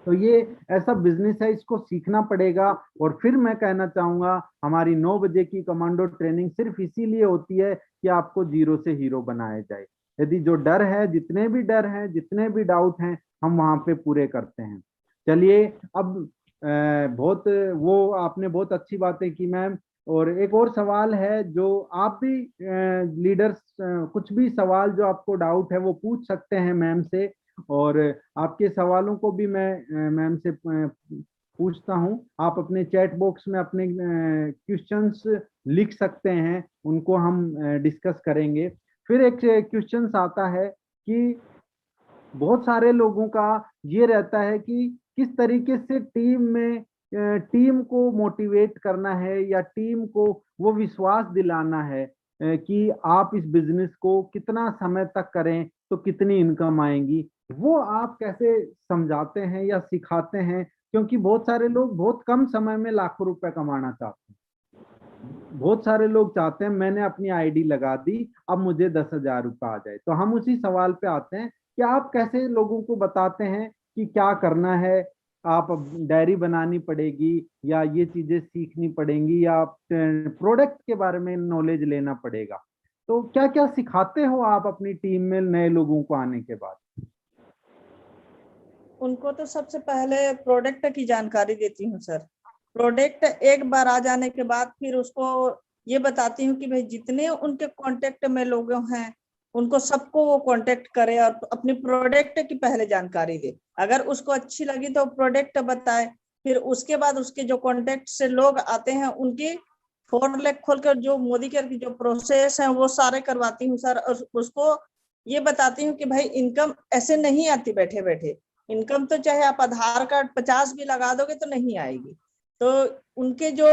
[SPEAKER 1] तो ये ऐसा बिजनेस है, इसको सीखना पड़ेगा। और फिर मैं कहना चाहूंगा हमारी 9 बजे की कमांडो ट्रेनिंग सिर्फ इसीलिए होती है कि आपको जीरो से हीरो बनाया जाए। यदि जो डर है, जितने भी डर हैं, जितने भी डाउट हैं, हम वहां पे पूरे करते हैं। चलिए अब बहुत वो आपने बहुत अच्छी बातें की मैम। और एक और सवाल है जो आप भी लीडर्स, कुछ भी सवाल जो आपको डाउट है वो पूछ सकते हैं मैम से। और आपके सवालों को भी मैं मैम से पूछता हूं। आप अपने चैट बॉक्स में अपने क्वेश्चंस लिख सकते हैं, उनको हम डिस्कस करेंगे। फिर एक क्वेश्चंस आता है कि बहुत सारे लोगों का ये रहता है कि किस तरीके से टीम में टीम को मोटिवेट करना है या टीम को वो विश्वास दिलाना है कि आप इस बिजनेस को कितना समय तक करें तो कितनी इनकम आएगी। वो आप कैसे समझाते हैं या सिखाते हैं, क्योंकि बहुत सारे लोग बहुत कम समय में लाखों रुपए कमाना चाहते हैं। बहुत सारे लोग चाहते हैं मैंने अपनी आईडी लगा दी, अब मुझे 10,000 रुपये आ जाए। तो हम उसी सवाल पे आते हैं कि आप कैसे लोगों को बताते हैं कि क्या करना है, आप अब डायरी बनानी पड़ेगी या ये चीजें सीखनी पड़ेंगी या प्रोडक्ट के बारे में नॉलेज लेना पड़ेगा। तो क्या क्या सिखाते हो आप अपनी टीम में नए लोगों को आने के बाद?
[SPEAKER 2] उनको तो सबसे पहले प्रोडक्ट की जानकारी देती हूँ सर। प्रोडक्ट एक बार आ जाने के बाद फिर उसको ये बताती हूँ कि भाई जितने उनके कांटेक्ट में लोग हैं उनको सबको वो कांटेक्ट करे और अपनी प्रोडक्ट की पहले जानकारी दे। अगर उसको अच्छी लगी तो प्रोडक्ट बताए, फिर उसके बाद उसके जो कांटेक्ट से लोग आते हैं उनकी 4 लाख खोलकर जो मोदी केयर की जो प्रोसेस है वो सारे करवाती हूँ सर। और उसको ये बताती हूँ कि भाई इनकम ऐसे नहीं आती बैठे बैठे। इनकम तो चाहे आप आधार कार्ड 50 भी लगा दोगे तो नहीं आएगी। तो उनके जो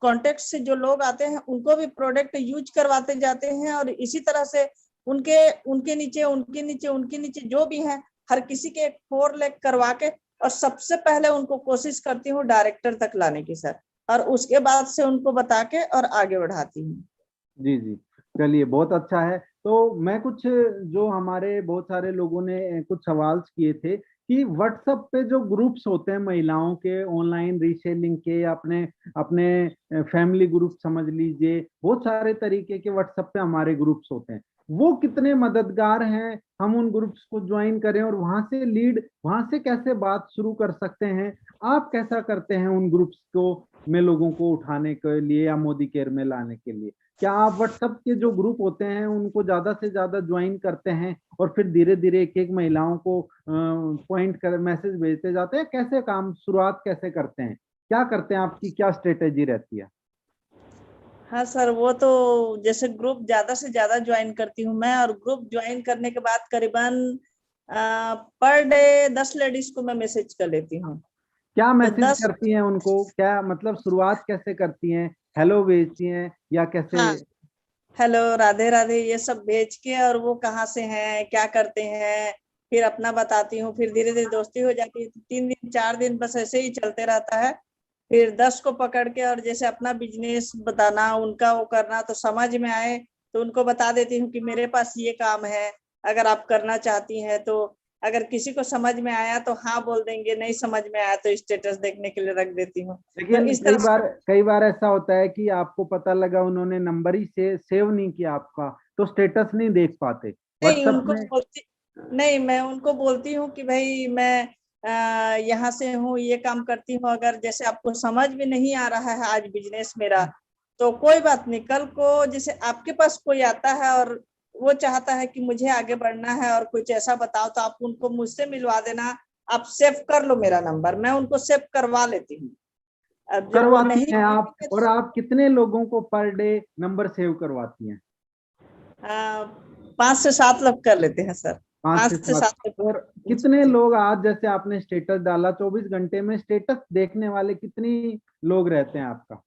[SPEAKER 2] कॉन्टेक्ट से जो लोग आते हैं उनको भी प्रोडक्ट यूज करवाते जाते हैं और इसी तरह से उनके उनके नीचे उनके नीचे उनके नीचे जो भी है हर किसी के 4 लाख करवा के और सबसे पहले उनको कोशिश करती हूँ डायरेक्टर तक लाने की सर, और उसके बाद से उनको बता के और आगे बढ़ाती हूँ।
[SPEAKER 1] जी जी, चलिए बहुत अच्छा है। तो मैं कुछ, जो हमारे बहुत सारे लोगों ने कुछ सवाल किए थे कि व्हाट्सएप पे जो ग्रुप्स होते हैं महिलाओं के ऑनलाइन रीसेलिंग के, अपने अपने फैमिली ग्रुप समझ लीजिए, बहुत सारे तरीके के व्हाट्सएप पे हमारे ग्रुप्स होते हैं, वो कितने मददगार हैं? हम उन ग्रुप्स को ज्वाइन करें और वहां से लीड, वहां से कैसे बात शुरू कर सकते हैं? आप कैसा करते हैं उन ग्रुप्स को में लोगों को उठाने के लिए या मोदी केयर में लाने के लिए? क्या आप व्हाट्सएप के जो ग्रुप होते हैं उनको ज्यादा से ज्यादा ज्वाइन करते हैं और फिर धीरे धीरे एक एक महिलाओं को पॉइंट कर मैसेज भेजते जाते हैं? कैसे काम शुरुआत कैसे करते हैं, क्या करते हैं, आपकी क्या स्ट्रेटेजी रहती है?
[SPEAKER 2] हाँ सर, वो तो जैसे ग्रुप ज्यादा से ज्यादा ज्वाइन करती हूँ मैं, और ग्रुप ज्वाइन करने के बाद करीबन पर डे 10 लेडीज को मैं मैसेज कर लेती हूँ।
[SPEAKER 1] क्या
[SPEAKER 2] तो
[SPEAKER 1] मैसेज
[SPEAKER 2] 10,
[SPEAKER 1] करती हैं उनको, क्या मतलब शुरुआत कैसे करती हैं? हेलो भेजती हैं या कैसे?
[SPEAKER 2] हाँ, हेलो राधे राधे ये सब भेज के, और वो कहाँ से हैं क्या करते हैं फिर अपना बताती हूँ। फिर धीरे धीरे दोस्ती हो जाती है, 3 दिन 4 दिन बस ऐसे ही चलते रहता है। फिर 10 को पकड़ के और जैसे अपना बिजनेस बताना, उनका वो करना, तो समझ में आए तो उनको बता देती हूँ कि मेरे पास ये काम है, अगर आप करना चाहती हैं तो। अगर किसी को समझ में आया तो हाँ बोल देंगे, नहीं समझ में आया तो स्टेटस देखने के लिए रख देती हूँ। तो
[SPEAKER 1] लेकिन
[SPEAKER 2] इस तरह से
[SPEAKER 1] कई बार ऐसा होता है कि आपको पता लगा उन्होंने नंबर ही से सेव नहीं किया आपका, तो स्टेटस नहीं देख पाते
[SPEAKER 2] नहीं
[SPEAKER 1] व्हाट्सएप
[SPEAKER 2] उनको
[SPEAKER 1] में।
[SPEAKER 2] बोलती नहीं, मैं उनको बोलती हूँ कि भाई मैं यहाँ से हूँ, ये काम करती हूँ, अगर जैसे आपको समझ में नहीं आ रहा है आज बिजनेस मेरा, तो कोई बात नहीं, कल को जैसे आपके पास कोई आता है और वो चाहता है कि मुझे आगे बढ़ना है और कुछ ऐसा बताओ, तो आप उनको मुझसे मिलवा देना। आप सेव कर लो मेरा नंबर, मैं उनको सेव करवा लेती हूँ। अब जो वो
[SPEAKER 1] करवाती
[SPEAKER 2] नहीं
[SPEAKER 1] हैं आप?
[SPEAKER 2] करेंगे
[SPEAKER 1] और आप कितने लोगों को पर डे नंबर सेव करवाती हैं?
[SPEAKER 2] 5 से 7 लोग कर लेते हैं सर।
[SPEAKER 1] पांच
[SPEAKER 2] पांच
[SPEAKER 1] से
[SPEAKER 2] से
[SPEAKER 1] सात
[SPEAKER 2] सात लोग।
[SPEAKER 1] और
[SPEAKER 2] जी
[SPEAKER 1] कितने
[SPEAKER 2] जी।
[SPEAKER 1] लोग, आज जैसे आपने स्टेटस डाला 24 घंटे में स्टेटस देखने वाले कितनी लोग रहते हैं आपका?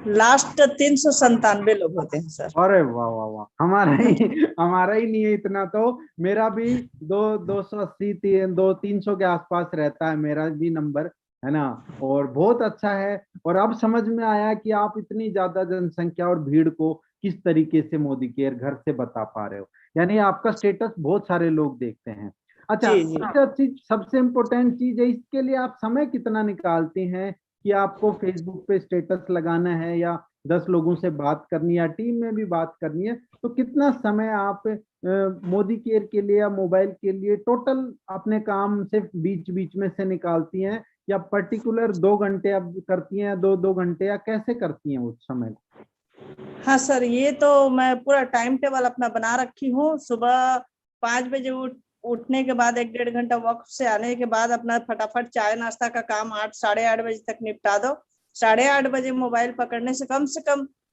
[SPEAKER 2] लास्ट 397 लोग होते हैं सर।
[SPEAKER 1] अरे वाह वाह वाह, हमारा ही नहीं है इतना तो। मेरा भी 280 300 के आसपास रहता है मेरा भी नंबर, है ना। और बहुत अच्छा है। और अब समझ में आया कि आप इतनी ज्यादा जनसंख्या और भीड़ को किस तरीके से मोदी केयर घर से बता पा रहे हो। यानी आपका स्टेटस बहुत सारे लोग देखते हैं। अच्छा,
[SPEAKER 2] जी जी।
[SPEAKER 1] सबसे इम्पोर्टेंट चीज है, इसके लिए आप समय कितना निकालती हैं कि आपको फेसबुक पे स्टेटस लगाना है या 10 लोगों से बात करनी है या टीम में भी बात करनी है, तो कितना समय आप मोदी केयर के लिए या मोबाइल के लिए टोटल अपने काम से बीच बीच में से निकालती हैं? या पर्टिकुलर 2 घंटे अब करती हैं या 2 2 घंटे, या कैसे करती हैं उस समय?
[SPEAKER 2] हाँ सर, ये तो मैं पूरा टाइम टेबल अपना बना रखी हूँ। सुबह 5 बजे उठने के बाद 1 1.5 घंटा वक्त से आने के बाद अपना फटाफट चाय नाश्ता का काम 8 8:30 बजे तक निपटा दो। 8:30 बजे मोबाइल पकड़ने से कम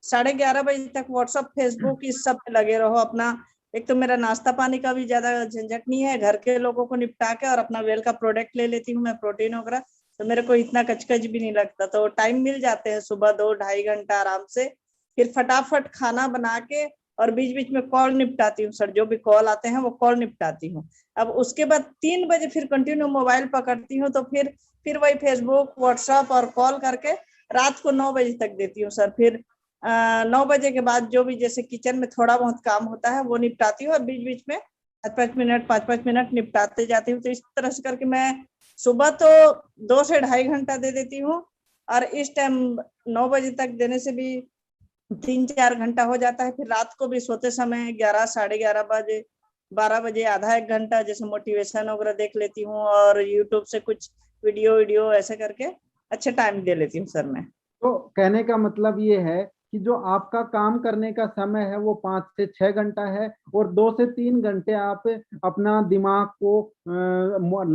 [SPEAKER 2] 11:30 बजे तक व्हाट्सअप फेसबुक इस सब पे लगे रहो अपना। एक तो मेरा नाश्ता पानी का भी ज्यादा झंझट नहीं है, घर के लोगों को निपटा के और अपना वेल का प्रोडक्ट ले लेती हूँ मैं, प्रोटीन वगैरह। तो मेरे को इतना कचकच भी नहीं लगता, तो टाइम मिल जाते हैं सुबह 2 2.5 घंटा आराम से। फिर फटाफट खाना बना के और बीच बीच में कॉल निपटाती हूँ सर, जो भी कॉल आते हैं वो कॉल निपटाती हूँ। अब उसके बाद 3 बजे फिर कंटिन्यू मोबाइल पकड़ती हूँ, तो फिर वही फेसबुक व्हाट्सएप और कॉल करके रात को 9 बजे तक देती हूँ सर। फिर 9 बजे के बाद जो भी जैसे किचन में थोड़ा बहुत काम होता है वो निपटाती हूँ, और बीच बीच में 5 5 मिनट निपटाते जाती हूँ। तो इस तरह से करके मैं सुबह तो 2 से 2.5 घंटा दे देती हूँ, और इस टाइम 9 बजे तक देने से भी 3 4 घंटा हो जाता है। फिर रात को भी सोते समय 11 साढ़े 11 बजे 12 बजे आधा 1 घंटा जैसे मोटिवेशन वगैरह देख लेती हूँ, और यूट्यूब से कुछ वीडियो वीडियो ऐसे करके अच्छे टाइम दे लेती हूँ सर मैं।
[SPEAKER 1] तो कहने का मतलब ये है कि जो आपका काम करने का समय है वो 5 से 6 घंटा है, और 2 से 3 घंटे आप अपना दिमाग को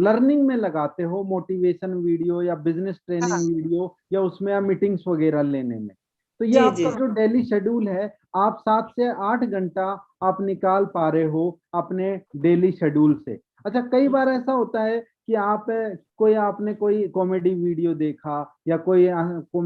[SPEAKER 1] लर्निंग में लगाते हो, मोटिवेशन वीडियो या बिजनेस ट्रेनिंग
[SPEAKER 2] हाँ
[SPEAKER 1] वीडियो या उसमें या मीटिंग्स वगैरह लेने में। तो ये
[SPEAKER 2] जी जी।
[SPEAKER 1] आपका जो डेली शेड्यूल है, आप 7 से 8 घंटा आप निकाल पा रहे हो अपने डेली शेड्यूल से। अच्छा, कई बार ऐसा होता है कि आपने कोई कॉमेडी वीडियो देखा या कोई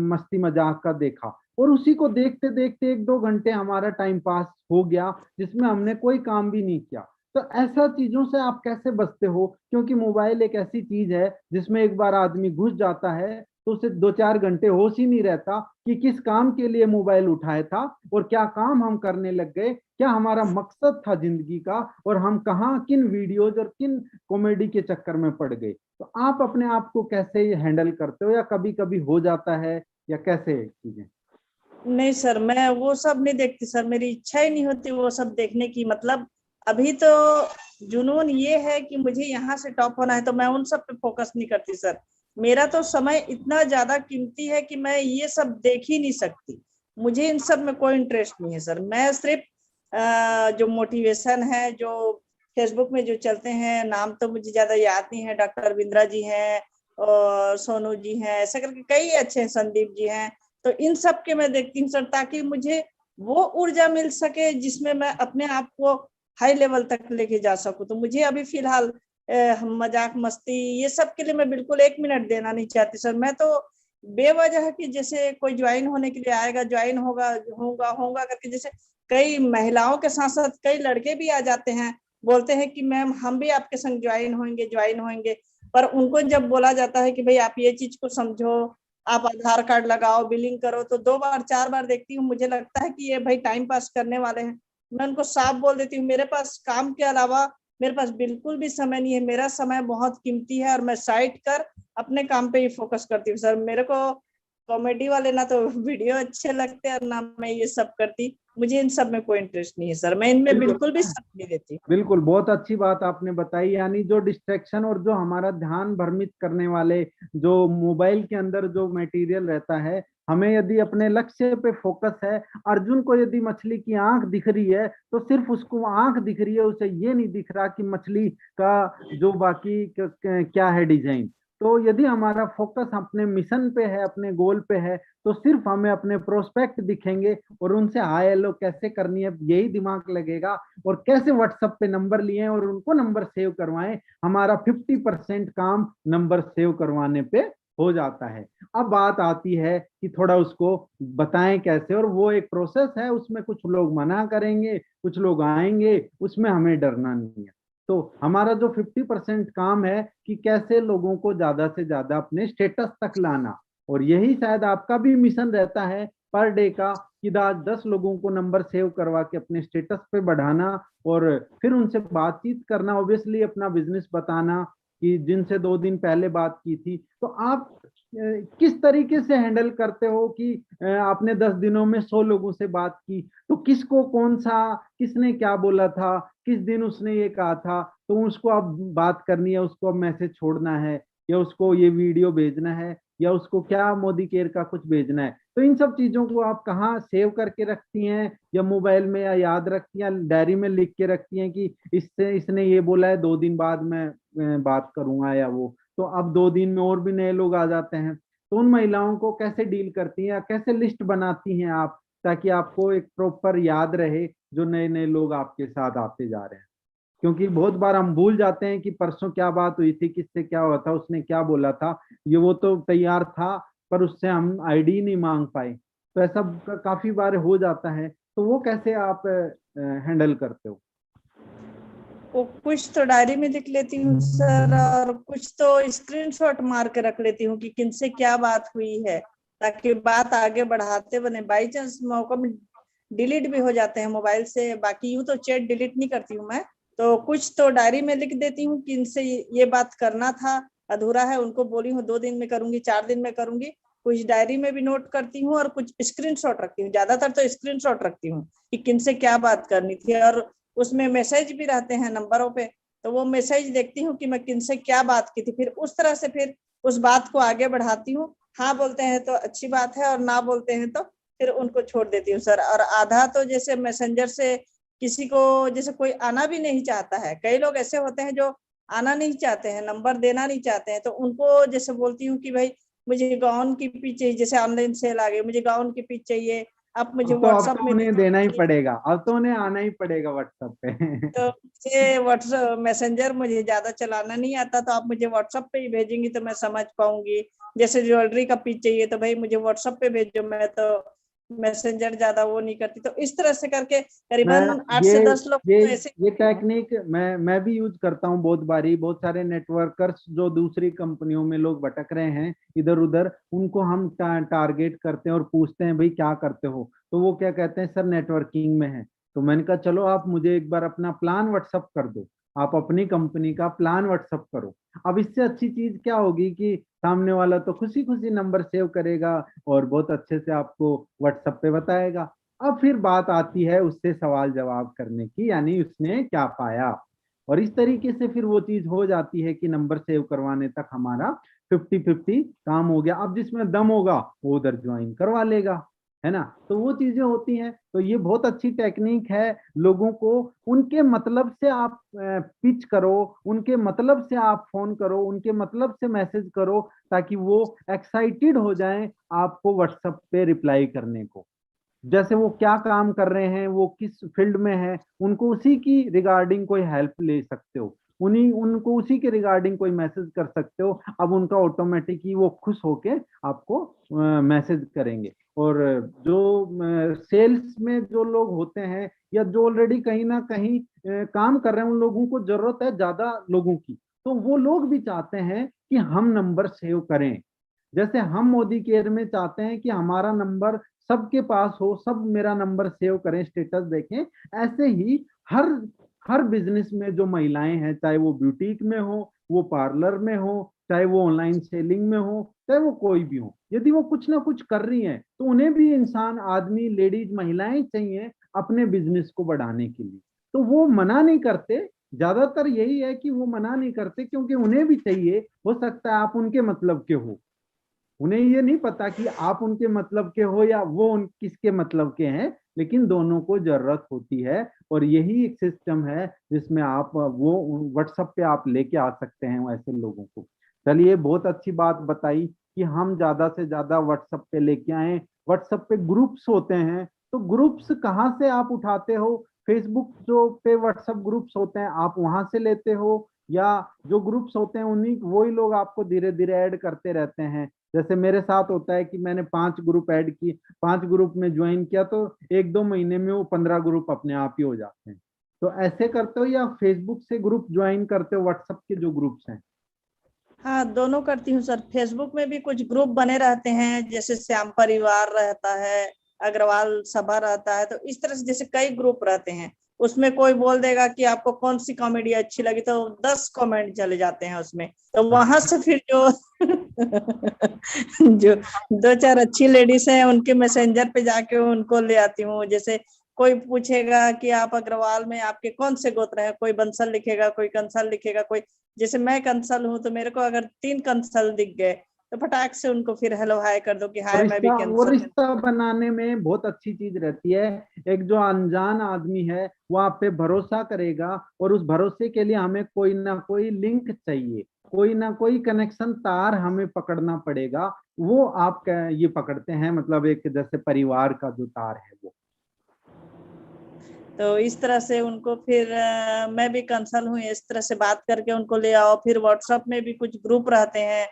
[SPEAKER 1] मस्ती मजाक का देखा, और उसी को देखते देखते 1 2 घंटे हमारा टाइम पास हो गया, जिसमें हमने कोई काम भी नहीं किया। तो ऐसा चीजों से आप कैसे बचते हो? क्योंकि मोबाइल एक ऐसी चीज है जिसमें एक बार आदमी घुस जाता है तो उसे 2 4 घंटे होश ही नहीं रहता कि किस काम के लिए मोबाइल उठाया था और क्या काम हम करने लग गए, क्या हमारा मकसद था जिंदगी का, और हम कहाँ किन वीडियोज और किन कॉमेडी के चक्कर में पड़ गए। तो आप अपने आप को कैसे हैंडल करते हो, या कभी कभी हो जाता है, या कैसे चीजें?
[SPEAKER 2] नहीं सर, मैं वो सब नहीं देखती सर, मेरी इच्छा ही नहीं होती वो सब देखने की। मतलब अभी तो जुनून ये है कि मुझे यहाँ से टॉप होना है, तो मैं उन सब पे फोकस नहीं करती सर। मेरा तो समय इतना ज्यादा कीमती है कि मैं ये सब देख ही नहीं सकती। मुझे इन सब में कोई इंटरेस्ट नहीं है सर। मैं सिर्फ जो मोटिवेशन है, जो फेसबुक में जो चलते हैं, नाम तो मुझे ज्यादा याद नहीं है, डॉक्टर बिंद्रा जी हैं और सोनू जी हैं, ऐसे करके कई अच्छे हैं, संदीप जी हैं। तो इन सब के मैं देखती हूँ सर, ताकि मुझे वो ऊर्जा मिल सके जिसमें मैं अपने आप को हाई लेवल तक लेके जा सकूं। तो मुझे अभी फिलहाल मजाक मस्ती ये सब के लिए मैं बिल्कुल 1 मिनट देना नहीं चाहती सर। मैं तो बेवजह कि जैसे कोई ज्वाइन होने के लिए आएगा, ज्वाइन होगा होगा होगा करके, जैसे कई महिलाओं के साथ साथ कई लड़के भी आ जाते हैं, बोलते हैं कि मैम हम भी आपके संग ज्वाइन होंगे ज्वाइन होंगे। पर उनको जब बोला जाता है कि भाई आप ये चीज को समझो, आप आधार कार्ड लगाओ, बिलिंग करो, तो 2 बार 4 बार देखती हूँ, मुझे लगता है कि ये भाई टाइम पास करने वाले हैं। मैं उनको साफ बोल देती हूँ, मेरे पास काम के अलावा मेरे पास बिल्कुल भी समय नहीं है, मेरा समय बहुत कीमती है और मैं साइड कर अपने काम पे ही फोकस करती हूँ सर। मेरे को कॉमेडी वाले ना तो वीडियो अच्छे लगते हैं और ना मैं ये सब करती, मुझे इन सब में कोई इंटरेस्ट नहीं है सर, मैं इनमें
[SPEAKER 1] बिल्कुल
[SPEAKER 2] बिल्कुल भी समय नहीं देती।
[SPEAKER 1] बिल्कुल, बहुत अच्छी बात आपने बताई। यानी जो डिस्ट्रैक्शन और जो हमारा ध्यान भ्रमित करने वाले जो मोबाइल के अंदर जो मटेरियल रहता है, हमें यदि अपने लक्ष्य पे फोकस है, अर्जुन को यदि मछली की आंख दिख रही है तो सिर्फ उसको आंख दिख रही है, उसे ये नहीं दिख रहा कि मछली का जो बाकी क्या है डिजाइन। तो यदि हमारा फोकस अपने मिशन पे है, अपने गोल पे है, तो सिर्फ हमें अपने प्रोस्पेक्ट दिखेंगे और उनसे हाय हेलो कैसे करनी है यही दिमाग लगेगा, और कैसे व्हाट्सएप पे नंबर लिए और उनको नंबर सेव करवाएं। हमारा 50% काम नंबर सेव करवाने पे हो जाता है। अब बात आती है कि थोड़ा उसको बताएं कैसे, और वो एक प्रोसेस है, उसमें कुछ लोग मना करेंगे, कुछ लोग आएंगे, उसमें हमें डरना नहीं है। तो हमारा जो 50% काम है कि कैसे लोगों को ज्यादा से ज्यादा अपने स्टेटस तक लाना, और यही शायद आपका भी मिशन रहता है पर डे का, कि 10 लोगों को नंबर सेव करवा के अपने स्टेटस पे बढ़ाना और फिर उनसे बातचीत करना, ऑब्वियसली अपना बिजनेस बताना कि जिनसे 2 दिन पहले बात की थी। तो आप किस तरीके से हैंडल करते हो कि आपने 10 दिनों में 100 लोगों से बात की, तो किसको कौन सा, किसने क्या बोला था, किस दिन उसने ये कहा था, तो उसको अब बात करनी है, उसको अब मैसेज छोड़ना है, या उसको ये वीडियो भेजना है, या उसको क्या मोदी केयर का कुछ भेजना है। तो इन सब चीजों को आप कहाँ सेव करके रखती हैं, या मोबाइल में, या याद रखती हैं, या डायरी में लिख के रखती हैं कि इससे इसने ये बोला है 2 दिन बाद मैं बात करूंगा या वो, तो अब 2 दिन में और भी नए लोग आ जाते हैं। तो उन महिलाओं को कैसे डील करती हैं, या कैसे लिस्ट बनाती हैं आप, ताकि आपको एक प्रॉपर याद रहे जो नए नए लोग आपके साथ आते जा रहे हैं। क्योंकि बहुत बार हम भूल जाते हैं कि परसों क्या बात हुई थी, किससे क्या हुआ था, उसने क्या बोला था, ये वो तो तैयार था पर उससे हम आईडी नहीं मांग पाए। तो ऐसा काफी बार हो जाता है। तो वो कैसे आप हैंडल करते हो?
[SPEAKER 2] वो कुछ तो डायरी में लिख लेती हूँ सर, और कुछ तो स्क्रीनशॉट मार के रख लेती हूँ कि किनसे क्या बात हुई है, ताकि बात आगे बढ़ाते बने। बाई चांस मौका में डिलीट भी हो जाते हैं मोबाइल से, बाकी यूं तो चैट डिलीट नहीं करती हूँ मैं, तो कुछ तो डायरी में लिख देती हूँ कि इनसे ये बात करना था, अधूरा है, उनको बोली हूँ 2 दिन में करूंगी, 4 दिन में करूंगी। कुछ डायरी में भी नोट करती हूँ और कुछ स्क्रीनशॉट रखती हूँ, ज्यादातर तो स्क्रीनशॉट रखती हूँ कि किनसे क्या बात करनी थी, और उसमें मैसेज भी रहते हैं नंबरों पे, तो वो मैसेज देखती हूँ कि मैं किनसे क्या बात की थी, फिर उस तरह से फिर उस बात को आगे बढ़ाती हूँ। हाँ बोलते हैं तो अच्छी बात है, और ना बोलते हैं तो फिर उनको छोड़ देती हूँ सर। और आधा तो जैसे मैसेंजर से किसी को, जैसे कोई आना भी नहीं चाहता है, कई लोग ऐसे होते हैं जो आना नहीं चाहते हैं, नंबर देना नहीं चाहते हैं, तो उनको जैसे बोलती हूँ कि भाई मुझे गाउन की पिक चाहिए, जैसे ऑनलाइन सेल आ गई, मुझे गाउन की पिक चाहिए, आप मुझे
[SPEAKER 1] अब
[SPEAKER 2] व्हाट्सएप
[SPEAKER 1] तो
[SPEAKER 2] में दे
[SPEAKER 1] उन्हें देना ही
[SPEAKER 2] दीजिए।
[SPEAKER 1] पड़ेगा, अब तो उन्हें आना ही पड़ेगा व्हाट्सएप पे।
[SPEAKER 2] तो मुझे व्हाट्सएप मैसेंजर मुझे ज्यादा चलाना नहीं आता, तो आप मुझे व्हाट्सएप पे ही भेजेंगी तो मैं समझ पाऊंगी। जैसे ज्वेलरी का पीस चाहिए तो भाई मुझे व्हाट्सएप पे भेजो, मैं तो मैसेंजर ज्यादा वो नहीं करती। तो इस तरह से करके
[SPEAKER 1] मैं
[SPEAKER 2] करीबन आठ
[SPEAKER 1] ये
[SPEAKER 2] से दस लोग
[SPEAKER 1] ये
[SPEAKER 2] तो ऐसे
[SPEAKER 1] ये
[SPEAKER 2] करती हूँ।
[SPEAKER 1] टेक्निक मैं भी यूज करता हूँ बहुत बारी। बहुत सारे नेटवर्कर्स जो दूसरी कंपनियों में लोग भटक रहे हैं इधर उधर, उनको हम टारगेट करते हैं और पूछते हैं भाई क्या करते हो, तो वो क्या कहते हैं, सर नेटवर्किंग में है। तो मैंने कहा चलो आप मुझे एक बार अपना प्लान व्हाट्सअप कर दो, आप अपनी कंपनी का प्लान व्हाट्सअप करो। अब इससे अच्छी चीज क्या होगी कि सामने वाला तो खुशी खुशी नंबर सेव करेगा और बहुत अच्छे से आपको व्हाट्सएप पे बताएगा। अब फिर बात आती है उससे सवाल जवाब करने की, यानी उसने क्या पाया, और इस तरीके से फिर वो चीज हो जाती है कि नंबर सेव करवाने तक हमारा 50-50 काम हो गया। अब जिसमें दम होगा वो उधर ज्वाइन करवा लेगा, है ना। तो वो चीजें होती हैं। तो ये बहुत अच्छी टेक्निक है। लोगों को उनके मतलब से आप पिच करो, उनके मतलब से आप फोन करो, उनके मतलब से मैसेज करो, ताकि वो एक्साइटेड हो जाएं आपको व्हाट्सएप पे रिप्लाई करने को। जैसे वो क्या काम कर रहे हैं, वो किस फील्ड में है, उनको उसी की रिगार्डिंग कोई हेल्प ले सकते हो, उन्हीं उनको उसी के रिगार्डिंग कोई मैसेज कर सकते हो। अब उनका ऑटोमेटिक ही वो खुश होके आपको मैसेज करेंगे। और जो सेल्स में जो लोग होते हैं, या जो ऑलरेडी कहीं ना कहीं काम कर रहे हैं, उन लोगों को जरूरत है ज्यादा लोगों की। तो वो लोग भी चाहते हैं कि हम नंबर सेव करें, जैसे हम मोदी केयर में चाहते हैं कि हमारा नंबर सबके पास हो, सब मेरा नंबर सेव करें, स्टेटस देखें। ऐसे ही हर हर बिजनेस में जो महिलाएं हैं, चाहे वो ब्यूटीक में हो, वो पार्लर में हो, चाहे वो ऑनलाइन सेलिंग में हो, चाहे वो कोई भी हो, यदि वो कुछ ना कुछ कर रही हैं तो उन्हें भी इंसान, आदमी, लेडीज, महिलाएं चाहिए अपने बिजनेस को बढ़ाने के लिए। तो वो मना नहीं करते, ज्यादातर यही है कि वो मना नहीं करते, क्योंकि उन्हें भी चाहिए। हो सकता है आप उनके मतलब के हो, उन्हें ये नहीं पता कि आप उनके मतलब के हो या वो किसके मतलब के हैं, लेकिन दोनों को जरूरत होती है। और यही एक सिस्टम है जिसमें आप वो व्हाट्सएप पे आप लेके आ सकते हैं ऐसे लोगों को। चलिए, बहुत अच्छी बात बताई कि हम ज्यादा से ज्यादा व्हाट्सएप पे लेके आए। व्हाट्सएप पे ग्रुप्स होते हैं, तो ग्रुप्स कहाँ से आप उठाते हो? फेसबुक जो पे व्हाट्सएप ग्रुप्स होते हैं, आप वहां से लेते हो, या जो ग्रुप्स होते हैं उन्हीं वही लोग आपको धीरे धीरे ऐड करते रहते हैं? जैसे मेरे साथ होता है कि मैंने 5 ग्रुप ऐड किए, 5 ग्रुप में ज्वाइन किया, तो 1-2 महीने में वो 15 ग्रुप अपने आप ही हो जाते हैं। तो ऐसे करते हो या फेसबुक से ग्रुप ज्वाइन करते हो, व्हाट्सएप के जो ग्रुप्स हैं?
[SPEAKER 2] हाँ, दोनों करती हूँ सर। फेसबुक में भी कुछ ग्रुप बने रहते हैं, जैसे श्याम परिवार रहता है, अग्रवाल सभा रहता है, तो इस तरह से जैसे कई ग्रुप रहते हैं। उसमें कोई बोल देगा कि आपको कौन सी कॉमेडी अच्छी लगी, तो 10 कमेंट चले जाते हैं उसमें। तो वहां से फिर जो जो 2-4 अच्छी लेडीज हैं उनके मैसेंजर पे जाके उनको ले आती हूँ। जैसे कोई पूछेगा कि आप अग्रवाल में आपके कौन से गोत्र हैं, कोई बंसल लिखेगा, कोई कंसल लिखेगा, कोई, जैसे मैं कंसल हूँ तो मेरे को अगर 3 कंसल दिख गए तो फटाक से उनको फिर हेलो हाय कर दो कि
[SPEAKER 1] और
[SPEAKER 2] हाय मैं भी
[SPEAKER 1] वो
[SPEAKER 2] कंसल हूँ।
[SPEAKER 1] रिश्ता बनाने में बहुत अच्छी चीज रहती है। एक जो अनजान आदमी है वो आप पे भरोसा करेगा, और उस भरोसे के लिए हमें कोई ना कोई लिंक चाहिए, कोई ना कोई कनेक्शन तार हमें पकड़ना पड़ेगा। वो आप ये पकड़ते हैं, मतलब एक जैसे परिवार का जो तार है वो।
[SPEAKER 2] तो इस तरह से उनको फिर मैं भी कंसल हूँ, इस तरह से बात करके उनको ले आओ। फिर व्हाट्सएप में भी कुछ ग्रुप रहते हैं,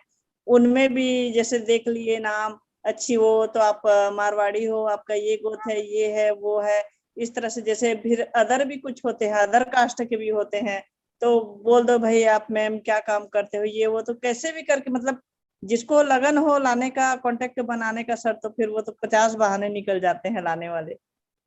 [SPEAKER 2] उनमें भी जैसे देख लिए नाम अच्छी हो तो आप मारवाड़ी हो, आपका ये गोत्र है, ये है, वो है, इस तरह से। जैसे फिर अदर भी कुछ होते हैं, अदर कास्ट के भी होते हैं, तो बोल दो भाई आप मैम क्या काम करते हो, ये वो, तो कैसे भी करके मतलब जिसको लगन हो लाने का, कांटेक्ट बनाने का सर, तो फिर वो तो 50 बहाने निकल जाते हैं लाने वाले।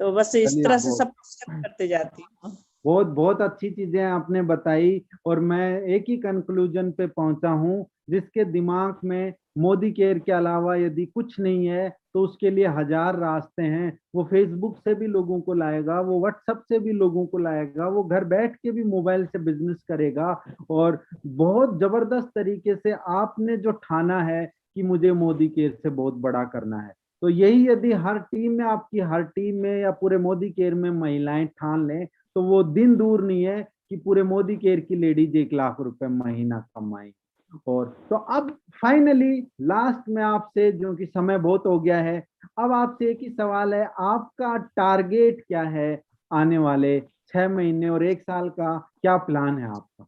[SPEAKER 2] तो बस इस
[SPEAKER 1] चलिए,
[SPEAKER 2] तरह से
[SPEAKER 1] बहुत
[SPEAKER 2] सब स्टेप करते जाती हूँ।
[SPEAKER 1] बहुत बहुत अच्छी चीजें आपने बताई, और मैं एक ही कंक्लूजन पे पहुंचा हूं, जिसके दिमाग में मोदी केयर के अलावा यदि कुछ नहीं है तो उसके लिए हजार रास्ते हैं। वो फेसबुक से भी लोगों को लाएगा, वो व्हाट्सएप से भी लोगों को लाएगा, वो घर बैठ के भी मोबाइल से बिजनेस करेगा। और बहुत जबरदस्त तरीके से आपने जो ठाना है कि मुझे मोदी केयर से बहुत बड़ा करना है, तो यही यदि हर टीम में, आपकी हर टीम में या पूरे मोदी केयर में महिलाएं ठान लें, तो वो दिन दूर नहीं है कि पूरे मोदी केयर की लेडीज 1 लाख रुपए महीना कमाएंगी। और तो अब फाइनली लास्ट में आपसे, जो कि समय बहुत हो गया है, अब आपसे एक ही सवाल है, आपका टारगेट क्या है आने वाले 6 महीने और 1 साल का? क्या प्लान है आपका,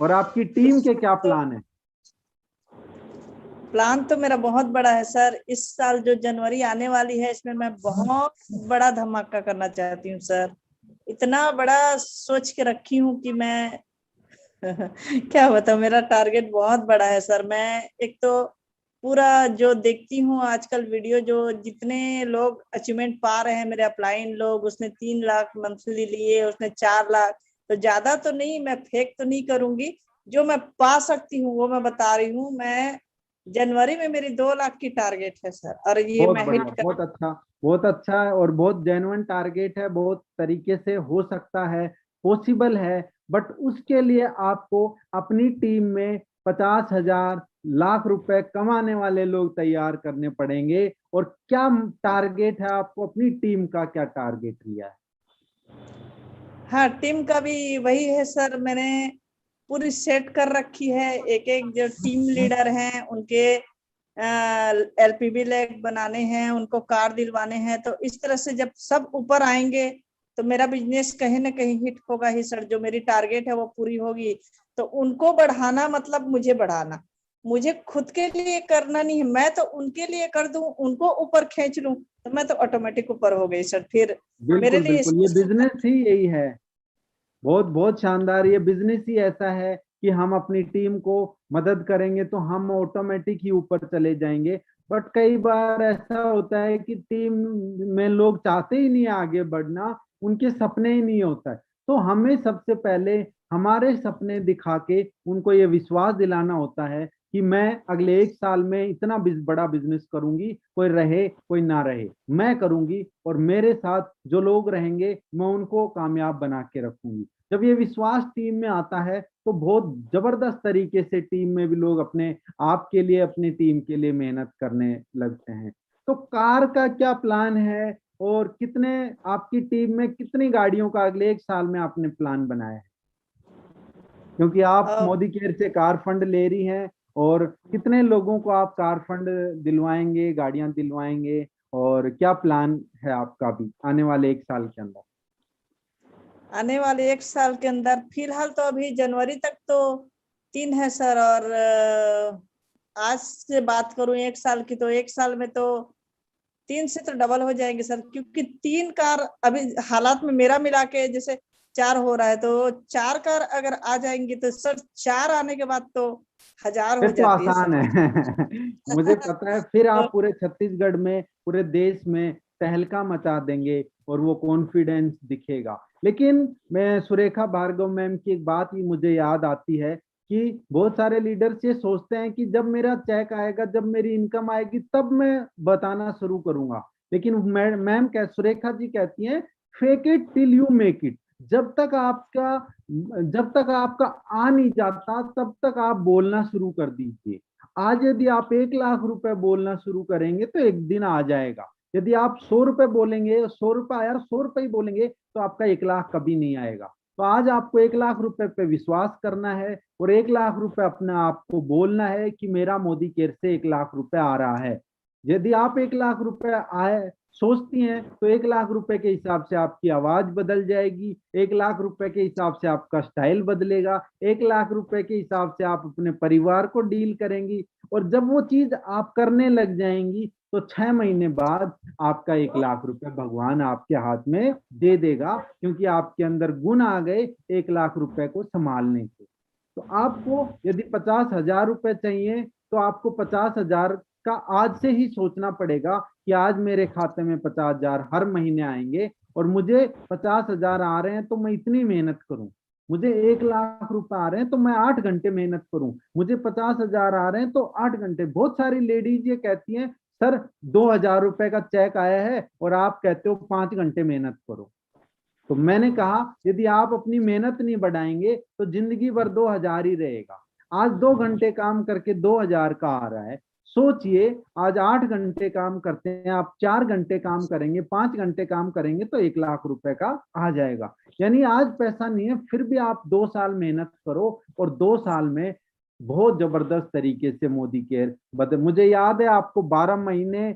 [SPEAKER 1] और आपकी टीम के क्या प्लान है?
[SPEAKER 2] प्लान तो मेरा बहुत बड़ा है सर। इस साल जो जनवरी आने वाली है, इसमें मैं बहुत बड़ा धमाका करना चाहती हूँ सर। इतना बड़ा सोच के रखी हूँ कि मैं क्या बताऊं, मेरा टारगेट बहुत बड़ा है सर। मैं एक तो पूरा जो देखती हूँ आजकल वीडियो, जो जितने लोग अचीवमेंट पा रहे हैं, मेरे अपलाइन लोग, उसने 3 लाख मंथली लिए, उसने 4 लाख, तो ज्यादा तो नहीं, मैं फेक तो नहीं करूंगी। जो मैं पा सकती हूँ वो मैं बता रही हूँ। मैं जनवरी में मेरी 2 लाख की टारगेट है सर, और ये
[SPEAKER 1] बहुत
[SPEAKER 2] मैं
[SPEAKER 1] बढ़िया,
[SPEAKER 2] हिट कर।
[SPEAKER 1] बहुत अच्छा, बहुत अच्छा है, और बहुत जेन्युइन टारगेट है, बहुत तरीके से हो सकता है, पॉसिबल है। बट उसके लिए आपको अपनी टीम में 50,000 लाख रुपए कमाने वाले लोग तैयार करने पड़ेंगे। और क्या टारगेट है आपको, अपनी टीम का क्या टारगेट लिया है?
[SPEAKER 2] हाँ, टीम का भी वही है सर। मैंने पूरी सेट कर रखी है। एक एक जो टीम लीडर हैं उनके एलपीबी लेग बनाने हैं, उनको कार दिलवाने हैं। तो इस तरह से जब सब ऊपर आएंगे तो मेरा बिजनेस कहीं ना कहीं हिट होगा ही सर। जो मेरी टारगेट है वो पूरी होगी। तो उनको बढ़ाना मतलब मुझे बढ़ाना, मुझे खुद के लिए करना नहीं है। मैं तो उनके लिए कर दूं, उनको ऊपर खींच लूं, तो मैं तो ऑटोमेटिक ऊपर हो गई सर। फिर मेरे
[SPEAKER 1] बिल्कुल
[SPEAKER 2] लिए
[SPEAKER 1] बिल्कुल, ये बिजनेस ही यही है। बहुत बहुत शानदार। ये बिजनेस ही ऐसा है कि हम अपनी टीम को मदद करेंगे तो हम ऑटोमेटिक ही ऊपर चले जाएंगे। बट कई बार ऐसा होता है कि टीम में लोग चाहते ही नहीं आगे बढ़ना, उनके सपने ही नहीं होता है। तो हमें सबसे पहले हमारे सपने दिखा के उनको ये विश्वास दिलाना होता है कि मैं अगले 1 साल में इतना बड़ा बिजनेस करूंगी, कोई रहे कोई ना रहे मैं करूंगी, और मेरे साथ जो लोग रहेंगे मैं उनको कामयाब बना के रखूंगी। जब ये विश्वास टीम में आता है तो बहुत जबरदस्त तरीके से टीम में भी लोग अपने आप के लिए, अपनी टीम के लिए मेहनत करने लगते हैं। तो कार का क्या प्लान है, और कितने आपकी टीम में कितनी गाड़ियों का अगले 1 साल में आपने प्लान बनाया है? क्योंकि आप
[SPEAKER 2] अब
[SPEAKER 1] मोदी केयर से कार फंड ले रही हैं, और कितने लोगों को आप कार फंड दिलवाएंगे, गाड़ियां दिलवाएंगे, और क्या प्लान है आपका भी आने वाले 1 साल के अंदर?
[SPEAKER 2] आने वाले 1 साल के अंदर फिलहाल तो अभी जनवरी तक तो 3 है सर, और आज से बात करूं 1 साल की, तो 1 साल में तो 3 से तो डबल हो जाएंगे सर, क्योंकि 3 कार अभी हालात में मेरा मिला के जैसे 4 हो रहा है, तो 4 कार अगर आ जाएंगी तो सर 4 आने के बाद तो 1000
[SPEAKER 1] फिर
[SPEAKER 2] हो
[SPEAKER 1] तो
[SPEAKER 2] जाती है
[SPEAKER 1] आसान
[SPEAKER 2] सर।
[SPEAKER 1] है। मुझे पता है फिर
[SPEAKER 2] तो
[SPEAKER 1] आप पूरे छत्तीसगढ़ में, पूरे देश में तहलका मचा देंगे, और वो कॉन्फिडेंस दिखेगा। लेकिन मैं सुरेखा भार्गव मैम की एक बात ही मुझे याद आती है कि बहुत सारे लीडर्स ये सोचते हैं कि जब मेरा चेक आएगा, जब मेरी इनकम आएगी, तब मैं बताना शुरू करूंगा। लेकिन मैम कह सुरेखा जी कहती हैं, fake it till you make it. जब तक आपका जब तक आपका आ नहीं जाता तब तक आप बोलना शुरू कर दीजिए। आज यदि आप 1 लाख रुपए बोलना शुरू करेंगे तो एक दिन आ जाएगा। यदि आप 100 रुपए बोलेंगे, 100 रुपए यार 100 रुपए ही बोलेंगे, तो आपका 1 लाख कभी नहीं आएगा। तो आज आपको 1 लाख रुपए पे विश्वास करना है, और 1 लाख रुपए अपने आप को बोलना है कि मेरा मोदी केयर से 1 लाख रुपए आ रहा है। यदि आप 1 लाख रुपए आए सोचती हैं तो 1 लाख रुपए के हिसाब से आपकी आवाज बदल जाएगी, 1 लाख रुपए के हिसाब से आपका स्टाइल बदलेगा, 1 लाख रुपए के हिसाब से आप अपने परिवार को डील करेंगी। और जब वो चीज आप करने लग जाएंगी तो 6 महीने बाद आपका 1 लाख रुपए भगवान आपके हाथ में दे देगा, क्योंकि आपके अंदर गुण आ गए 1 लाख रुपए को संभालने के। तो आपको यदि 50,000 रुपए चाहिए तो आपको 50,000 का आज से ही सोचना पड़ेगा कि आज मेरे खाते में 50,000 हर महीने आएंगे, और मुझे 50,000 आ रहे हैं तो मैं इतनी मेहनत करूं। मुझे 1 लाख रुपए आ रहे हैं तो मैं 8 घंटे मेहनत करूं। मुझे 50,000 आ रहे हैं तो 8 घंटे। बहुत सारी लेडीज ये कहती हैं, सर 2,000 रुपए का चेक आया है और आप कहते हो 5 घंटे मेहनत करो। तो मैंने कहा यदि आप अपनी मेहनत नहीं बढ़ाएंगे तो जिंदगी भर 2,000 ही रहेगा। आज 2 घंटे काम करके 2,000 का आ रहा है। सोचिए, आज 8 घंटे काम करते हैं, आप 4 घंटे काम करेंगे, 5 घंटे काम करेंगे तो 1 लाख रुपए का आ जाएगा। यानी आज पैसा नहीं है, फिर भी आप 2 साल मेहनत करो, और 2 साल में बहुत जबरदस्त तरीके से मोदी केयर बदल। मुझे याद है आपको 12 महीने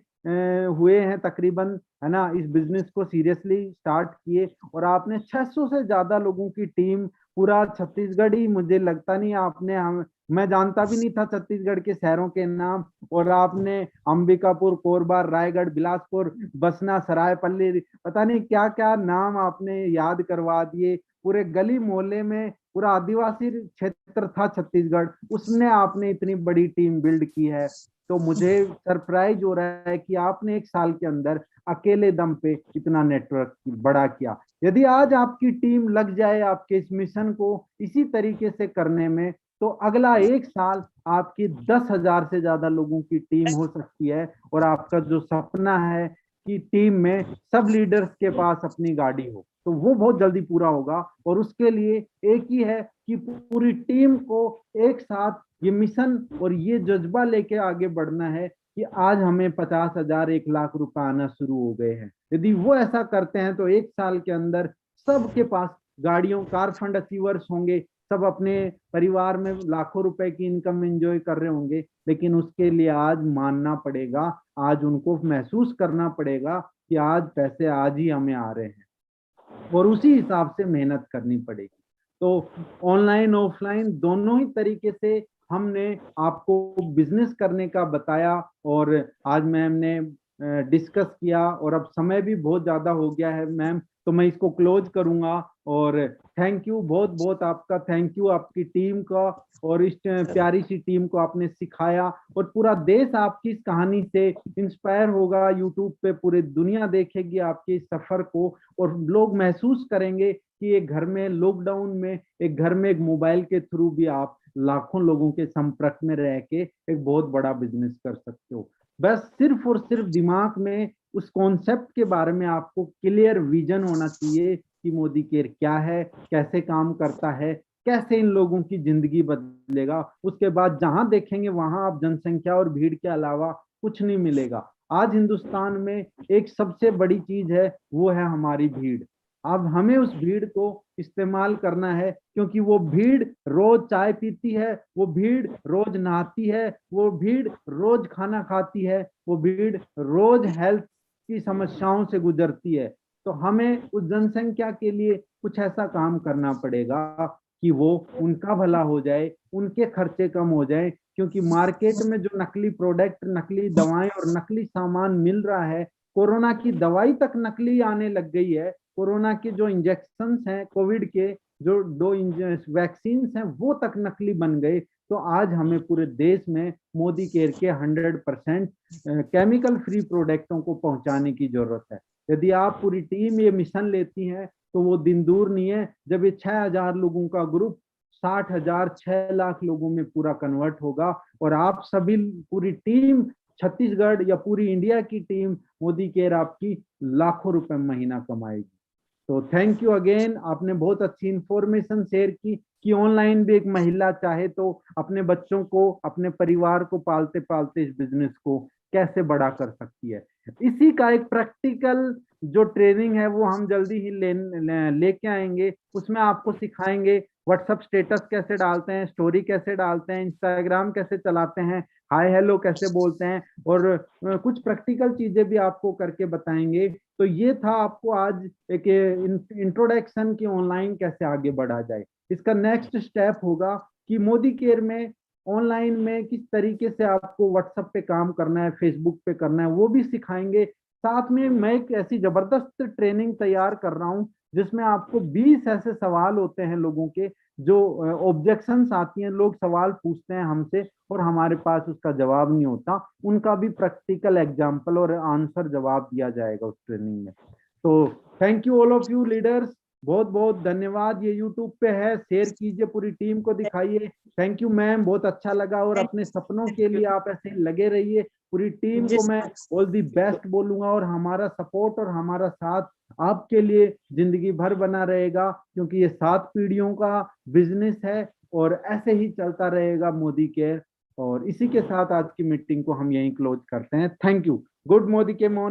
[SPEAKER 1] हुए हैं तकरीबन, है ना, इस बिजनेस को सीरियसली स्टार्ट किए, और आपने 600 से ज्यादा लोगों की टीम, पूरा छत्तीसगढ़ ही, मुझे लगता नहीं आपने, हम मैं जानता भी नहीं था छत्तीसगढ़ के शहरों के नाम, और आपने अंबिकापुर, कोरबा, रायगढ़, बिलासपुर, बसना, सरायपल्ली, पता नहीं क्या क्या नाम आपने याद करवा दिए। पूरे गली मोहल्ले में, पूरा आदिवासी क्षेत्र था छत्तीसगढ़, उसमें आपने इतनी बड़ी टीम बिल्ड की है। तो मुझे सरप्राइज हो रहा है कि आपने 1 साल के अंदर अकेले दम पे इतना नेटवर्क बड़ा किया। यदि आज आपकी टीम लग जाए आपके इस मिशन को इसी तरीके से करने में, तो अगला 1 साल आपकी 10,000 से ज्यादा लोगों की टीम हो सकती है, और आपका जो सपना है कि टीम में सब लीडर्स के पास अपनी गाड़ी हो, तो वो बहुत जल्दी पूरा होगा। और उसके लिए एक ही है कि पूरी टीम को एक साथ ये मिशन और ये जज्बा लेके आगे बढ़ना है कि आज हमें 50,000, 1 लाख रुपए आना शुरू हो गए हैं। यदि वो ऐसा करते हैं तो 1 साल के अंदर सबके पास गाड़ियों, कार फंड अचीवर्स होंगे, सब अपने परिवार में लाखों रुपए की इनकम एंजॉय कर रहे होंगे। लेकिन उसके लिए आज मानना पड़ेगा, आज उनको महसूस करना पड़ेगा कि आज पैसे आज ही हमें आ रहे हैं, और उसी हिसाब से मेहनत करनी पड़ेगी। तो ऑनलाइन ऑफलाइन दोनों ही तरीके से हमने आपको बिजनेस करने का बताया, और आज मैम ने डिस्कस किया, और अब समय भी बहुत ज्यादा हो गया है मैम, तो मैं इसको क्लोज करूंगा। और थैंक यू, बहुत बहुत आपका थैंक यू, आपकी टीम का, और इस प्यारी सी टीम को आपने सिखाया, और पूरा देश आपकी इस कहानी से इंस्पायर होगा। यूट्यूब पे पूरी दुनिया देखेगी आपके इस सफर को, और लोग महसूस करेंगे कि एक घर में लॉकडाउन में, एक घर में एक मोबाइल के थ्रू भी आप लाखों लोगों के संपर्क में रह के एक बहुत बड़ा बिजनेस कर सकते हो। बस सिर्फ और सिर्फ दिमाग में उस कॉन्सेप्ट के बारे में आपको क्लियर विजन होना चाहिए कि मोदी केयर क्या है, कैसे काम करता है, कैसे इन लोगों की जिंदगी बदलेगा। उसके बाद जहां देखेंगे वहां आप जनसंख्या और भीड़ के अलावा कुछ नहीं मिलेगा। आज हिंदुस्तान में एक सबसे बड़ी चीज है, वो है हमारी भीड़। अब हमें उस भीड़ को इस्तेमाल करना है, क्योंकि वो भीड़ रोज चाय पीती है, वो भीड़ रोज नहाती है, वो भीड़ रोज खाना खाती है, वो भीड़ रोज हेल्थ की समस्याओं से गुजरती है। तो हमें उस जनसंख्या के लिए कुछ ऐसा काम करना पड़ेगा कि वो उनका भला हो जाए, उनके खर्चे कम हो जाए। क्योंकि मार्केट में जो नकली प्रोडक्ट, नकली दवाएं और नकली सामान मिल रहा है, कोरोना की दवाई तक नकली आने लग गई है। कोरोना के जो इंजेक्शन हैं, कोविड के जो 2 वैक्सीन हैं, वो तक नकली बन गए। तो आज हमें पूरे देश में मोदी केयर के 100% केमिकल फ्री प्रोडक्टों को पहुंचाने की जरूरत है। यदि आप पूरी टीम ये मिशन लेती है, तो वो दिन दूर नहीं है जब ये 6,000 लोगों का ग्रुप 60,000, 6 लाख लोगों में पूरा कन्वर्ट होगा, और आप सभी पूरी टीम, छत्तीसगढ़ या पूरी इंडिया की टीम मोदी केयर आपकी लाखों रुपए महीना कमाएगी। तो थैंक यू अगेन, आपने बहुत अच्छी इंफॉर्मेशन शेयर की कि ऑनलाइन भी एक महिला चाहे तो अपने बच्चों को, अपने परिवार को पालते पालते इस बिजनेस को कैसे बड़ा कर सकती है। इसी का एक प्रैक्टिकल जो ट्रेनिंग है वो हम जल्दी ही लेके आएंगे। उसमें आपको सिखाएंगे व्हाट्सएप स्टेटस कैसे डालते हैं, स्टोरी कैसे डालते हैं, इंस्टाग्राम कैसे चलाते हैं, हाय हेलो कैसे बोलते हैं, और कुछ प्रैक्टिकल चीजें भी आपको करके बताएंगे। तो ये था आपको आज एक इंट्रोडक्शन की ऑनलाइन कैसे आगे बढ़ा जाए। इसका नेक्स्ट स्टेप होगा कि मोदी केयर में ऑनलाइन में किस तरीके से आपको व्हाट्सएप पे काम करना है, फेसबुक पे करना है, वो भी सिखाएंगे। साथ में मैं एक ऐसी जबरदस्त ट्रेनिंग तैयार कर रहा हूँ जिसमें आपको 20 ऐसे सवाल होते हैं लोगों के, जो ऑब्जेक्शंस आती हैं, लोग सवाल पूछते हैं हमसे और हमारे पास उसका जवाब नहीं होता, उनका भी प्रैक्टिकल एग्जाम्पल और आंसर जवाब दिया जाएगा उस ट्रेनिंग में। तो thank you all of you leaders, बहुत बहुत धन्यवाद। ये यूट्यूब पे है, शेयर कीजिए, पूरी टीम को दिखाइए। थैंक यू मैम, बहुत अच्छा लगा, और अपने सपनों के लिए आप ऐसे लगे रहिए। पूरी टीम
[SPEAKER 2] जी
[SPEAKER 1] को मैं ऑल दी बेस्ट बोलूंगा, और हमारा सपोर्ट और हमारा साथ आपके लिए जिंदगी भर बना रहेगा, क्योंकि ये 7 पीढ़ियों का बिजनेस है और ऐसे ही चलता रहेगा मोदी केयर। और इसी के साथ आज की मीटिंग को हम यहीं क्लोज करते हैं। Thank you. गुड मोदी के मॉर्निंग।